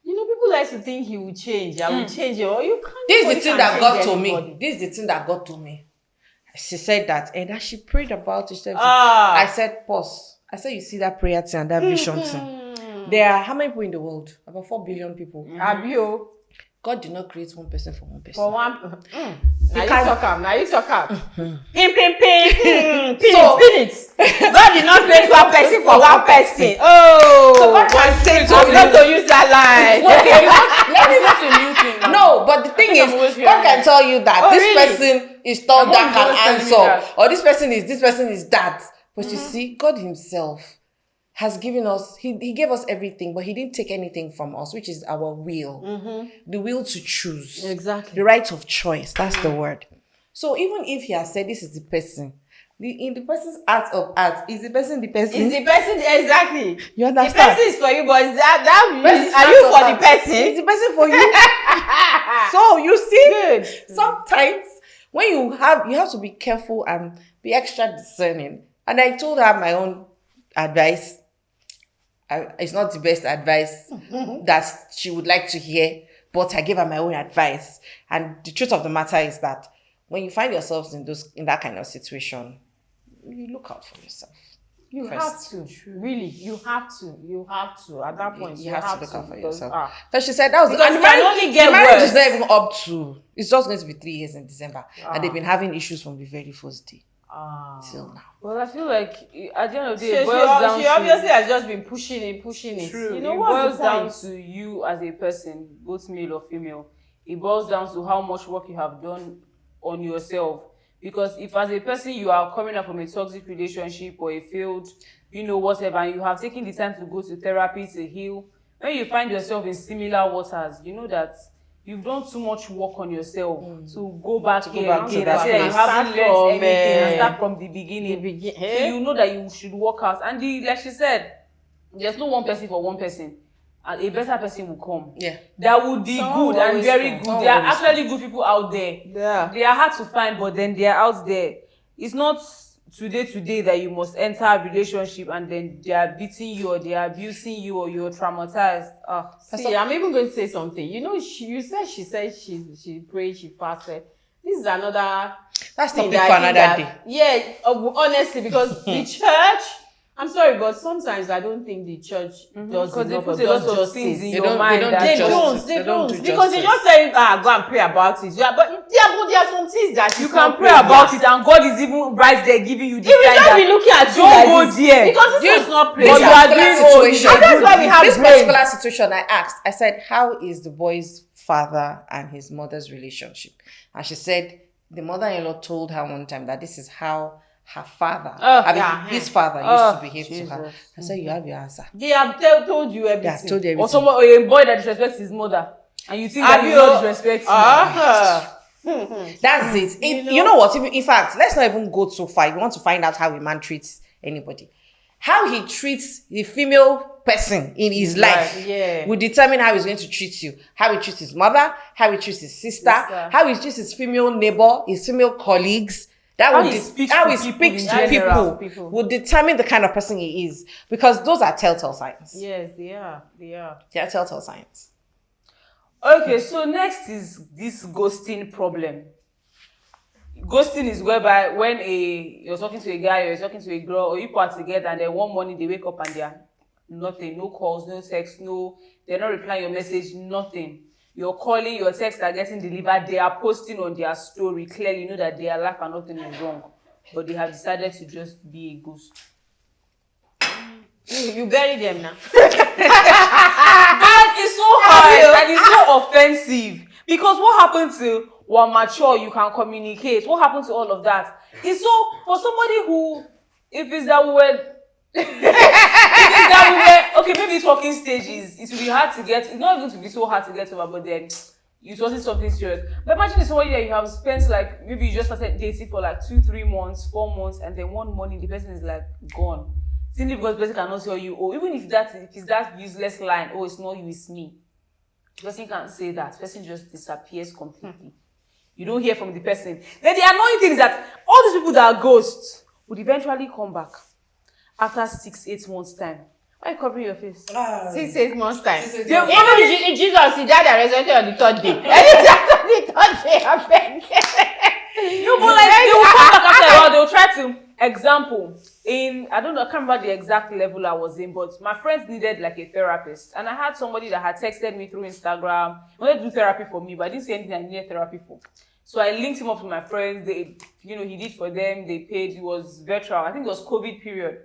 People like to think he will change. I will change it. Or you can't. This is the thing that got to me. This is the thing that got to me. She said that, and that she prayed about it. I said, pause. I said, you see that prayer thing and that vision thing. There are how many people in the world? About 4 billion people. Abio. God did not create one person for one person. For one. Now you talk up. Pin. So, God did not create one person for one person. Oh. So God can say to I'm not going to use that line. Okay, let me make a new thing. No, but the thing is, God can tell you that this person is tall, dark, and handsome, or this person is that. But you see, God Himself has given us, he gave us everything, but he didn't take anything from us, which is our will. The will to choose. Exactly. The right of choice. That's the word. So even if he has said this is the person, in the person's art of art, is the person the person? Is the person exactly? You understand? The person is for you, but is that Person's are you art for of the art. person? It's the person for you. So you see, Good. sometimes when you have to be careful and be extra discerning. And I told her my own advice. It's not the best advice that she would like to hear, but I gave her my own advice. And the truth of the matter is that when you find yourselves in that kind of situation, you look out for yourself. You first. have to. Really, you have to. You have to. At that point, You have to look out for because, yourself. So she said that was Because and it can only get the marriage worse. is not even up to. It's just going to be 3 years in December, and they've been having issues from the very first day till now. Well, I feel like at the end of the day, She it boils down she to, obviously has just been pushing it. true. You know It what's boils the down point? to you as a person, both male or female. It boils down to how much work you have done on yourself. Because if as a person you are coming up from a toxic relationship or a failed, whatever, and you have taken the time to go to therapy to heal, when you find yourself in similar waters, you know that you've done too much work on yourself to go back go here back to again that and say that you place. haven't Start from, learned anything and start from the beginning. So Eh? you know that you should work out. And like she said, there's no one person for one person. And a better person will come. Yeah. That would be Someone good will and always very come. good. Someone There are will always actually good people out there. Yeah. They are hard to find, but then they are out there. It's not today that you must enter a relationship and then they are beating you or they are abusing you or you're traumatized. See, I'm even going to say something. You said she prayed, she fasted. This is another That's thing topic that for I think another that- day. Yeah, honestly, because the church, I'm sorry, but sometimes I don't think the church does Because they enough put of a lot of justice. things in They your don't- mind. they don't that- do They justice. don't, because they just say, go and pray about it. Yeah, but there are some things that You she's can not pray praying about about. it and God is even right there giving you the He will sign just that be looking at you don't like go this. there. Because this is not prayer. But you are doing all this. And that's why we have this brains. particular situation, I asked, I said, how is the boy's father and his mother's relationship? And she said, the mother-in-law told her one time that this is how her father, his father used to behave to her. I said, you have your answer. They have told you everything. They have told you Or everything. a boy that disrespects his mother. And you think that he will not disrespect you. That's it. You know what? In fact, let's not even go too far. If you want to find out how a man treats anybody, how he treats the female person in his life will determine how he's going to treat you. How he treats his mother, how he treats his sister, how he treats his female neighbor, his female colleagues. How he speaks to people. will determine the kind of person he is. Because those are telltale signs. Yes, they are. They are telltale signs. Okay, so next is this ghosting problem. Ghosting is whereby when you're talking to a guy or you're talking to a girl or you people are together and then one morning they wake up and they're nothing, no calls, no text, they're not replying your message, nothing. You're calling, your texts are getting delivered, they are posting on their story, clearly you know that their life and nothing is wrong, but they have decided to just be a ghost. You bury them now. And it's so hard and it's so offensive because what happened to one mature you can communicate? What happened to all of that? It's so for somebody who, if it's that we were okay, maybe talking stages, it will be hard to get. It's not going to be so hard to get over, but then it wasn't something serious. But imagine somebody that you have spent like maybe you just started dating for like 2-3 months, 4 months, and then one morning the person is like gone. Simply because the person cannot tell you, oh, even if it's that useless line, oh, it's not you, it's me. The person can't say that. The person just disappears completely. You don't hear from the person. Then the annoying thing is that all these people that are ghosts would eventually come back after 6-8 months' time. Why are you covering your face? 6-8 months time. Jesus, Even Jesus, he died and resurrected on the 3rd day. Anything after the 3rd day happened. No, but like they will come back after a while. They will try to. Example, I can't remember the exact level I was in, but my friends needed like a therapist. And I had somebody that had texted me through Instagram, wanted to do therapy for me, but I didn't see anything I needed therapy for. So I linked him up with my friends. They, he did for them, they paid, it was virtual. I think it was COVID period.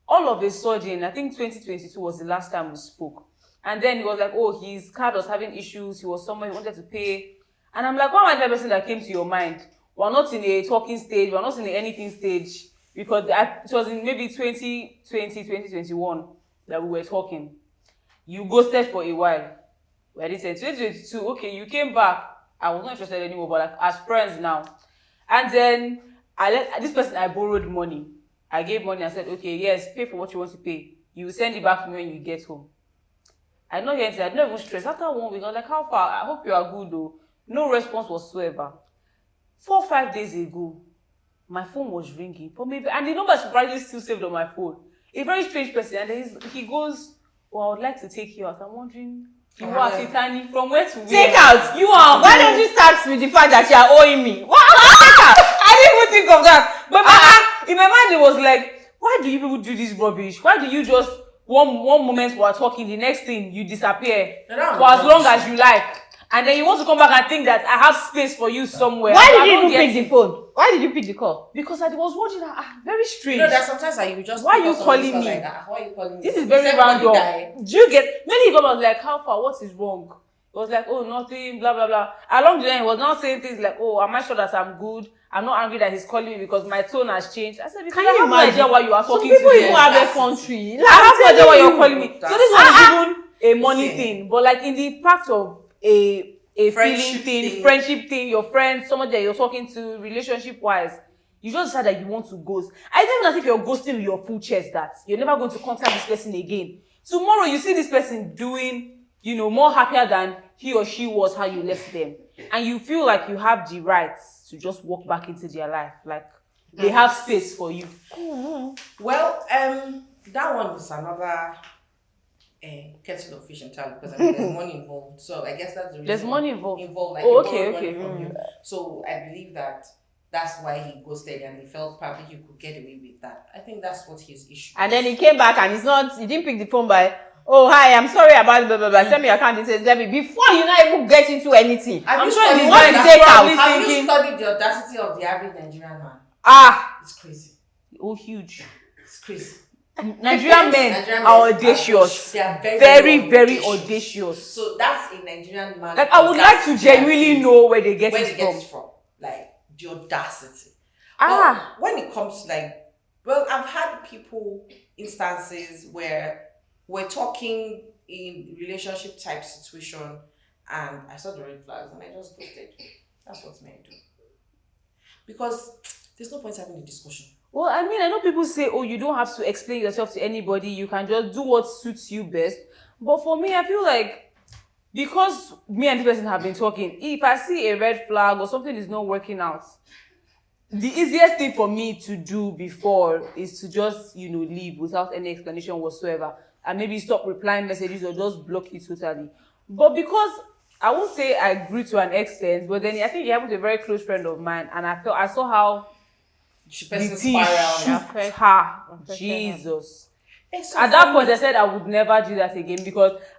All of a sudden, I think 2022 was the last time we spoke. And then he was like, oh, his card was having issues, he was somewhere, he wanted to pay. And I'm like, why am I the person that came to your mind? We're not in a talking stage, we're not in a anything stage. because it was in maybe 2020, 2021 that we were talking. You ghosted for a while. We did say 2022, okay, you came back. I was not interested anymore, but like as friends now. And then I let this person, I borrowed money. I gave money and said, okay, yes, pay for what you want to pay. You will send it back to me when you get home. I did not hear anything. I did not even stress. After 1 week, I was like, how far? I hope you are good though. No response whatsoever. 4 or 5 days ago, my phone was ringing. But maybe, and the number is probably still saved on my phone. A very strange person. And then he goes, well, I would like to take you out. I'm wondering, you are Titani, from where to where? Take out. You are. Why don't you start with the fact that you are owing me? What? Take out. I didn't even think of that. But in my mind, it was like, why do you people do this rubbish? Why do you just one moment we are talking, the next thing you disappear for as long as you like, and then you want to come back and think that I have space for you somewhere? Why did you even pick the phone? Why did you pick the call? Because I was watching very strange. You know, there's sometimes that you just. Why are you calling me? Like, why are you calling me? This is very random. Do you get? Many people was like, how far? What is wrong? It was like, oh, nothing, blah blah blah. Along the line, he was not saying things like, oh, am I sure that I'm good? I'm not angry that he's calling me because my tone has changed. I said, because I have no idea why you are talking to me. Some people even have a country. I have no idea why you're calling me. So this one is even a money thing, but like in the fact of a feeling thing, friendship thing, your friend, someone that you're talking to, relationship wise, you just decide that you want to ghost. I think as if you're ghosting with your full chest that you're never going to contact this person again. Tomorrow you see this person doing, more happier than he or she was how you left them, and you feel like you have the rights to just walk back into their life, like they have space for you. Well, that one was another kettle of fish entirely, because there's money involved. So I guess that's the reason. There's money involved. Like okay. From you. So I believe that's why he ghosted, and he felt probably he could get away with that. I think that's what his issue. And then he came back and he didn't pick the phone by, oh hi, I'm sorry about blah blah blah. Send me your account details. Let me before you not even get into anything. I'm sure you studied the audacity of the average Nigerian man? It's crazy. Oh, huge. It's crazy. Nigerian men are audacious. They are very audacious. So that's a Nigerian man. Like I would like to genuinely know where they get it from. Like the audacity. But when it comes to I've had instances where we're talking in relationship type situation and I saw the red flags and I just ghosted. That's what men do. Because there's no point having a discussion. Well, I mean, I know people say, oh, you don't have to explain yourself to anybody. You can just do what suits you best. But for me, I feel like because me and the person have been talking, if I see a red flag or something is not working out, the easiest thing for me to do before is to just, leave without any explanation whatsoever. And maybe stop replying messages or just block it totally. But because I won't say I grew to an extent, but then I think he happened to a very close friend of mine, and I saw how the tea shook her. Jesus. At that point, I said I would never do that again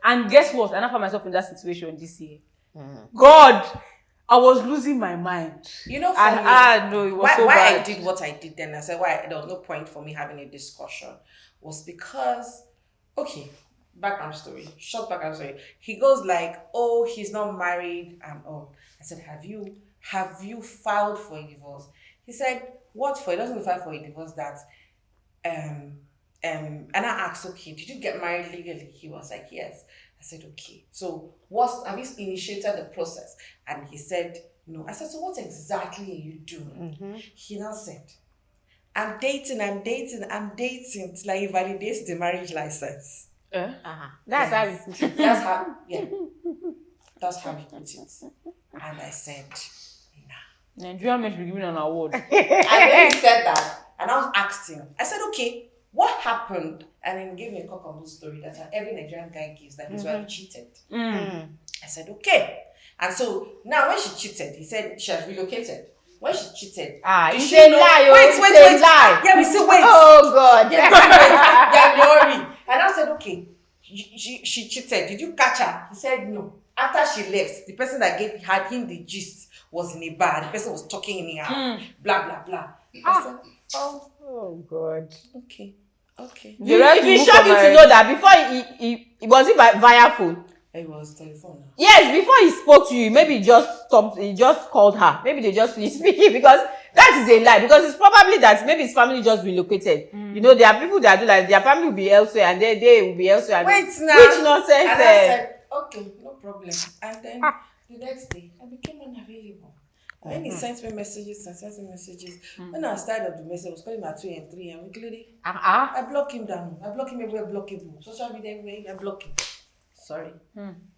and guess what? I never found myself in that situation this year. God, I was losing my mind. No, it was so bad. Why I did what I did then, I said why there was no point for me having a discussion, was because, okay, short background story. He goes like, oh, he's not married and all. I said, have you filed for a divorce? He said, what for? He doesn't file for a divorce that and I asked, okay, did you get married legally? He was like, yes. I said, okay. So have you initiated the process? And he said, no. I said, so what exactly are you doing? Mm-hmm. He now said, I'm dating till I validate the marriage license. That's how he put it. That's how he put it. And I said, nah. Nigerian men should be given an award. And when he said that, and I was asking, I said, okay, what happened? And then he gave me a cock and bull story that every Nigerian guy gives, that his wife cheated. I said, okay. And so now when she cheated, he said she has relocated. When she cheated, you say lie. Wait. Lie. Yeah, we say wait. Oh God. Yeah, glory. And I said, okay, she cheated. Did you catch her? He said no. After she left, the person that had him the gist was in a bar. The person was talking in her. Blah blah blah. I said, oh God. Okay. It will shock you to know that before he was it via phone. It was telephone. Yes, before he spoke to you, maybe he just stopped. He just called her. Maybe they just finished speaking because that that is a lie, because it's probably that maybe his family just relocated. You know, there are people that do like their family will be elsewhere and they will be elsewhere. Wait now. Which nonsense? And I said, okay, no problem. And then the next day, I became unavailable. When he sent me messages and sent me messages, when I started the message, I was calling him at 2 and 3 and weekly. I block him down. I block him everywhere blockable. Social media everywhere, I block him. Sorry.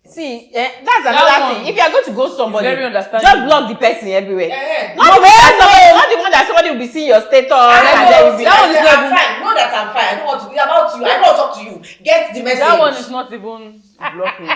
See, that's another thing. If you are going to go somebody, very understandable. just block the person everywhere. Yeah. Not the one that somebody will be seeing your status and then you'll be I'm like, fine. Know that I'm fine. I don't want to be about you. I don't want to talk to you. Get the message. That one is not even blocking.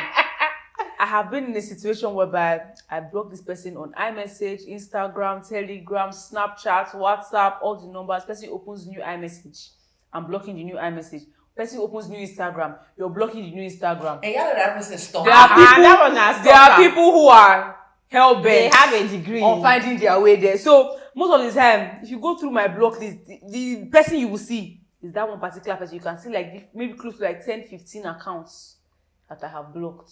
I have been in a situation whereby I block this person on iMessage, Instagram, Telegram, Snapchat, WhatsApp, all the numbers. Person opens new iMessage. I'm blocking the new iMessage. Person opens new Instagram. You're blocking the new Instagram. And yeah, that person stop. There are there are people who are hell bent. They have a degree on finding their way there. So most of the time, if you go through my block list, the person you will see is that one particular person. You can see like maybe close to like 10, 15 accounts that I have blocked.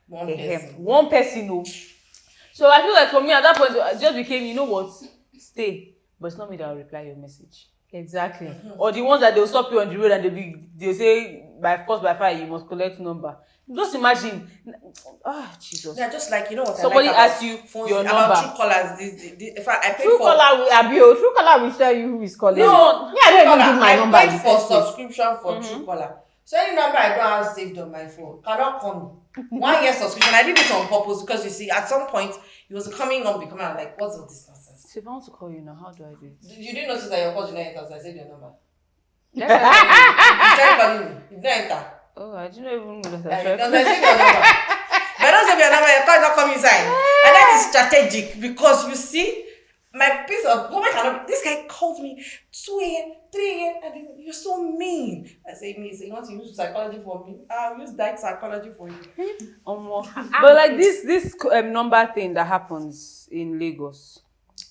One person, no. So I feel like for me at that point, it just became, you know what, stay. But it's not me that will reply your message. Exactly. Or the ones that they'll stop you on the road and they'll say by force by fire you must collect number. Just imagine. Jesus. Yeah, just like, you know what, somebody I like asks you phones, your about number. True callers. In fact, I paid True for caller will tell you who is calling. No, I don't even give my number. I paid for subscription for True caller. So any number I don't have saved on my phone cannot call me. 1 year subscription. I did it on purpose because you see, at some point it was coming on, becoming like, what's all this nonsense? So if I want to call you now, how do I do it? You didn't notice that your call did not enter, so I saved your number. That's why You tried calling me, it didn't enter. I didn't even know that. I saved your number. But don't save your number, your call is not coming inside. And that is strategic because you see, my piece of woman cannot. This guy called me 2 a.m., 3 a.m. and then you're so mean. I say me, so you want to use psychology for me? I'll use that psychology for you. But like this number thing that happens in Lagos,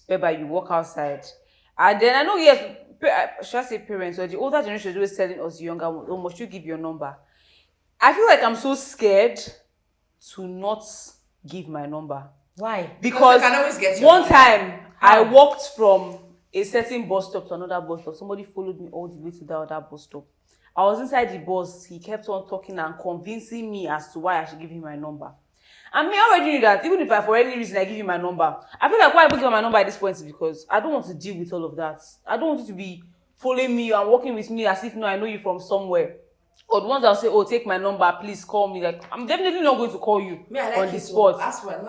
whereby you walk outside, and then I know yes, should I say parents or the older generation is always telling us younger ones, oh, must you give your number? I feel like I'm so scared to not give my number. Why? Because you can always get your one number. time I walked from a certain bus stop to another bus stop. Somebody followed me all the way to that other bus stop. I was inside the bus. He kept on talking and convincing me as to why I should give him my number. And me, I already knew that even if I, for any reason, I give you my number, I feel like why I give you my number at this point is because I don't want to deal with all of that. I don't want you to be following me and working with me as if no, I know you from somewhere. Or the ones that'll say, oh, take my number, please call me. Like, I'm definitely not going to call you on the spot. Ask for it.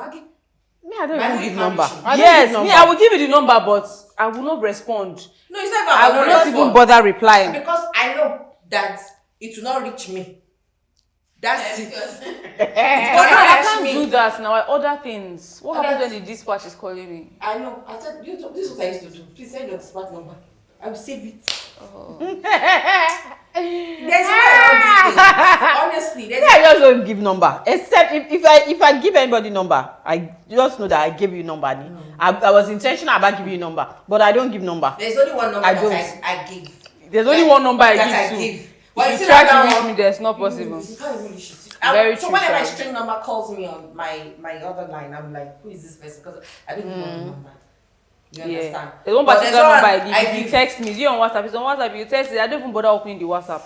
Me, I don't even give number. Yes, me, I will give you the number, but I will not respond. No, it's not I will not even bother replying. Because I know that it will not reach me. That's it. But I can't do that now. I order things. What happens when the dispatch is calling me? I know. I said, this is what I used to do. Please send your dispatch number. I will save it. Oh. There's no way around this thing. Honestly, I just don't give number. Except if I give anybody number, I just know that I gave you number. I was intentional about giving you number, but I don't give number. There's only one number I give. There's only one number I give. Well, if you try to reach me, that's not possible. You can't even reach it. Very so true. whenever a string number calls me on my other line, I'm like, who is this person? Because I don't know the number. You understand? There's one particular number I give. If you text me, you on WhatsApp. It's on WhatsApp. You text it. I don't even bother opening the WhatsApp.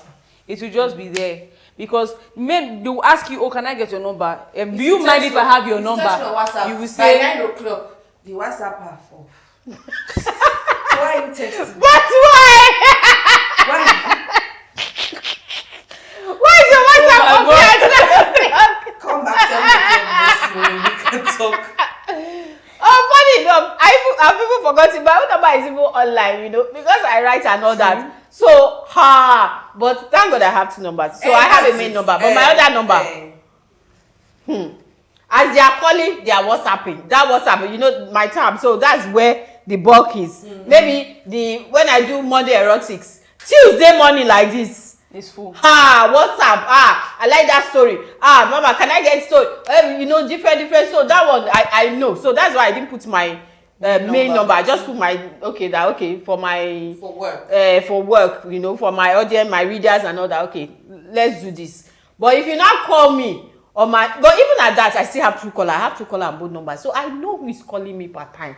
It will just be there because men they will ask you, "Oh, can I get your number? Do you mind if I have your number?" You will say, by 9 o'clock, the WhatsApp are off. So why are you texting? But why? Why? Why is your WhatsApp off? Come back 10 o'clock this morning. We can talk. Oh, funny enough, I've even forgotten my own number is even online, you know, because I write and all that. So, but thank God I have 2 numbers. So I have a main number, but my other number, as they are calling, they are WhatsApping. That WhatsApp, you know, my tab. So that's where the bulk is. Maybe when I do Monday erotics, Tuesday morning like this. It's full. WhatsApp. I like that story. Mama, can I get story? You know, different. So that one I know. So that's why I didn't put my main number. I just put my for work. You know, for my audience, my readers and all that. Okay, let's do this. But if you now call me on but even at that, I still have Truecaller. I have Truecaller and both numbers, so I know who is calling me per time.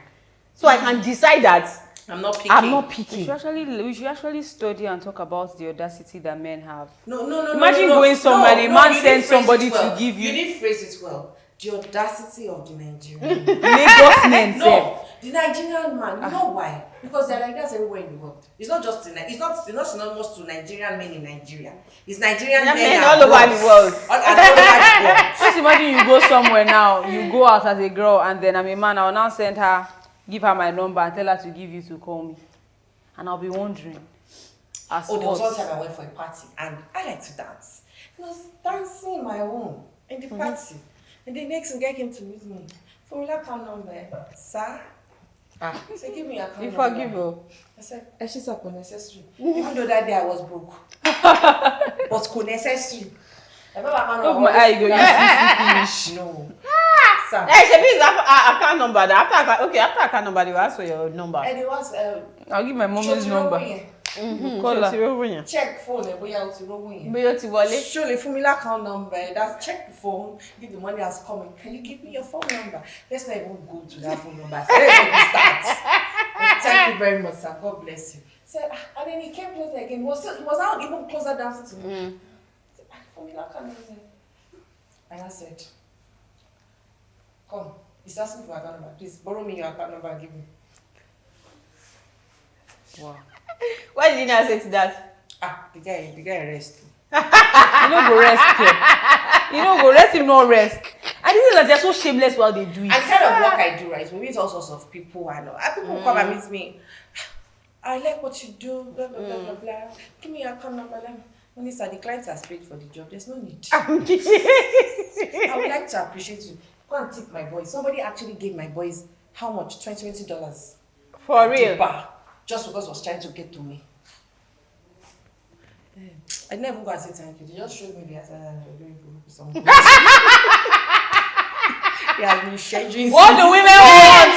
So I can decide that I'm not picking. I'm not We picking. should actually study and talk about the audacity that men have. No. Imagine going somewhere and a man sends somebody to give you. You need to phrase it well. The audacity of the Nigerian man. Lagos men. No, the Nigerian man. You know why? Because they're like that everywhere in the world. It's not just it's not synonymous to Nigerian men in Nigeria. It's Nigerian men all over the world. All over the world. Just imagine you go somewhere now, you go out as a girl, and then I'm a man, I'll now send her, give her my number, and tell her to give you to call me. And I'll be wondering. There was one time I went for a party, and I like to dance. And I was dancing my own in the party. And the next guy came to meet me. For that account number, sir. So give me your account number. Forgive you. I said, she's not necessary. Even though that day I was broke. But necessary. I remember account number. Oh my eye, you go finish. No. Hey, Shebi is account number. After account number, they will ask for your number. And it was I'll give my mommy's number. Call her. Check phone, boya o ti rowo yen. Boya ti wọlé. Show le fún mi account number. That's check the phone. If the money has come in, can you give me your phone number? Let's not even go to that phone number. So let's even start. Thank you very much, sir. God bless you. Said, and then he came closer again. He was now even closer dancing to me. Said, for me account number. And I said, come. He's asking for account number. Please borrow me your account number and give me. Wow. What did you now say to that? The guy rest. You don't go rest here. You don't go rest him, no rest. And this is like they're so shameless while they do it. And the kind of work I do, right? We meet all sorts of people. I know. People come and meet me. I like what you do. Blah blah blah blah blah. Give me your account number. When it's the clients are paid for the job, there's no need. I would like to appreciate you. Go and tip my boys. Somebody actually gave my boys how much? $20. For real? Bar, just because was trying to get to me. I never go and say thank you. They just showed me the going for some. He has been scheduling. What do women want?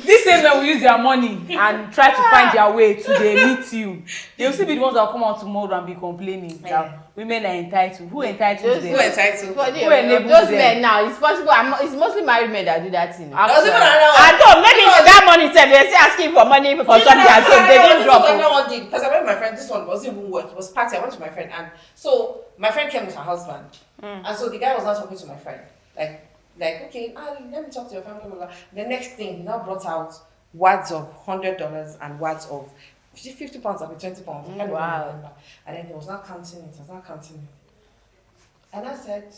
These same men will use their money and try to find their way to meet you. They'll still be the ones that will come out tomorrow and be complaining that women are entitled. Who entitles them? Who entitled? Who enables those them? men now, it's possible. It's mostly married men that do that thing. I was even I thought maybe that money said they're still asking for money for something and so they didn't drop it. Because I went with my friend, this one wasn't even work, it was party. I went to my friend, and so my friend came with her husband. And so the guy was not talking to my friend. Like okay, let me talk to your family. Blah, blah. The next thing, he now brought out words of $100 and words of £50 and £20. Wow. And then he was not counting it. And I said,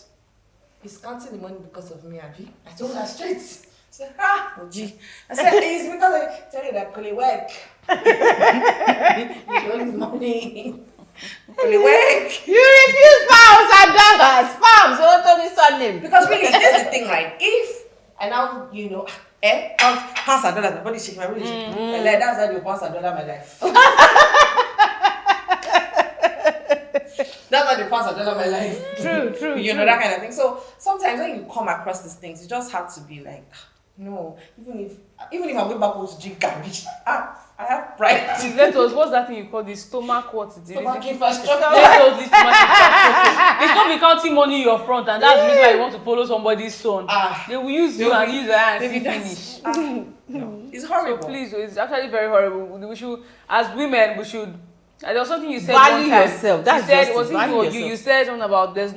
he's counting the money because of me, Abby. I told her straight. She said, Oji. I said, it's because I tell you that Kuli work. She owes money. Kuli work. You refuse pounds and dollars. Pounds, what told me surname? Because really, this is the thing, right? If, and now, pounds and dollars, my body shaking, my body shaking. Like, that's how you pounds and dollars my life. That's why the pounds and dollars my life. True. You know, that kind of thing. So sometimes when you come across these things, you just have to be like, no, even if I'm going back home to drink garbage, I have pride. Let us, what's that thing you call the stomach what? Stomach infrastructure. Let us this stomach infrastructure. It's not be counting money in your front, and that's the reason why you want to follow somebody's son. They will use you and use their hands and finish. No. It's horrible. So please, it's actually very horrible. We should, as women, we should. There was something you said Value one time. yourself. That's you said, justice. was it Value you or yourself. you said something about there's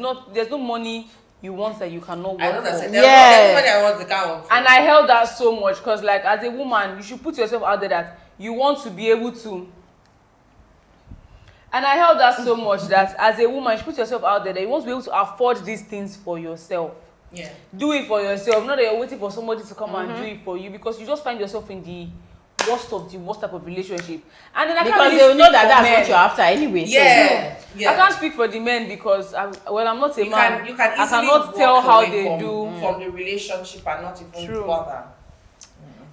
no money you want that you cannot work I know that. for. There's nobody I want to count. And I held that so much because, like, as a woman, you should put yourself out there that you want to be able to. And I held that so much that as a woman, you should put yourself out there that you want to be able to afford these things for yourself. Yeah. Do it for yourself. Not that you're waiting for somebody to come and do it for you, because you just find yourself in the worst of the worst type of relationship. And then I Because can't they really will know speak that for that's men. what you're after anyway. Yeah. I can't speak for the men because I'm not a man. You can I easily cannot tell how away they from, do. from the relationship and not even True. bother.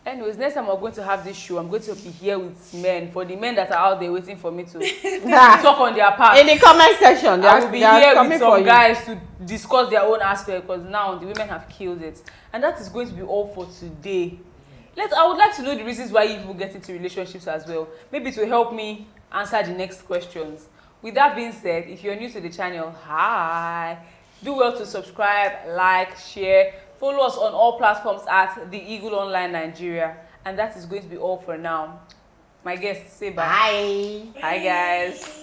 Anyways, next time we're going to have this show, I'm going to be here with men. For the men that are out there waiting for me to talk on their part. In the comment section, I will be here with some guys to discuss their own aspect, because now the women have killed it. And that is going to be all for today. I would like to know the reasons why you people get into relationships as well. Maybe to help me answer the next questions. With that being said, if you're new to the channel, hi. Do well to subscribe, like, share. Follow us on all platforms at The Eagle Online Nigeria. And that is going to be all for now. My guests, say bye. Bye. Hi, guys.